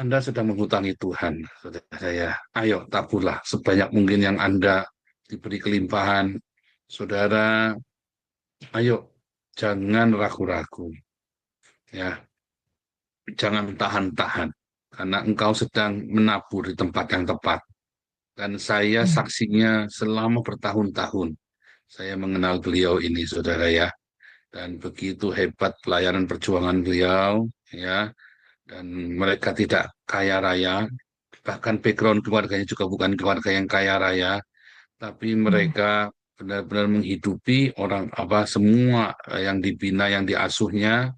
Anda sedang menghutangi Tuhan, saudara saya. Ayo taburlah sebanyak mungkin yang Anda diberi kelimpahan, saudara. Ayo, jangan ragu-ragu, ya, jangan tahan-tahan. Karena engkau sedang menabur di tempat yang tepat. Dan saya saksinya selama bertahun-tahun. Saya mengenal beliau ini, saudara ya. Dan begitu hebat pelayanan perjuangan beliau, ya. Dan mereka tidak kaya raya. Bahkan background keluarganya juga bukan keluarga yang kaya raya. Tapi mereka benar-benar menghidupi semua yang dibina, yang diasuhnya,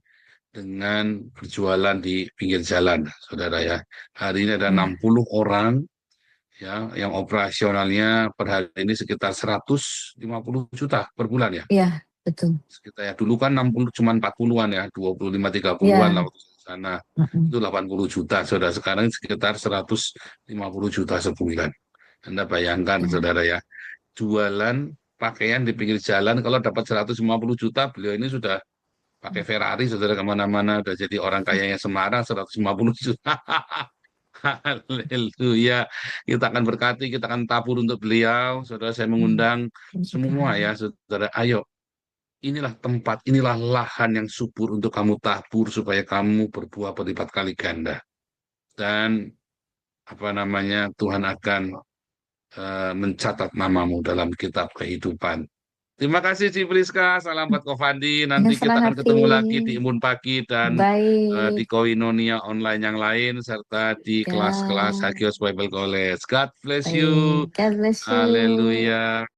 dengan berjualan di pinggir jalan, saudara ya. Hari ini ada 60 orang ya yang operasionalnya per hari ini sekitar 150 juta per bulan ya. Iya, betul. Sekitar ya, dulu kan 60 cuma 40-an ya, 25-30-an lah waktu di sana. Itu 80 juta, saudara. Sekarang sekitar 150 juta sebulan. Anda bayangkan, saudara ya. Jualan pakaian di pinggir jalan, kalau dapat 150 juta, beliau ini sudah pakai Ferrari, saudara, kemana-mana. Udah jadi orang kayanya Semarang, 150 juta. Haleluya. Kita akan berkati, kita akan tabur untuk beliau. Saudara, saya mengundang semua ya, saudara. Ayo, inilah tempat, inilah lahan yang subur untuk kamu tabur, supaya kamu berbuah berlipat kali ganda. Dan Tuhan akan mencatat namamu dalam kitab kehidupan. Terima kasih Cipriska, salam buat Kofandi. Nanti kita akan ketemu lagi di Imun Pagi dan di Koinonia online yang lain, serta di kelas-kelas Hagios Bible College. God bless you. God bless you. Haleluya.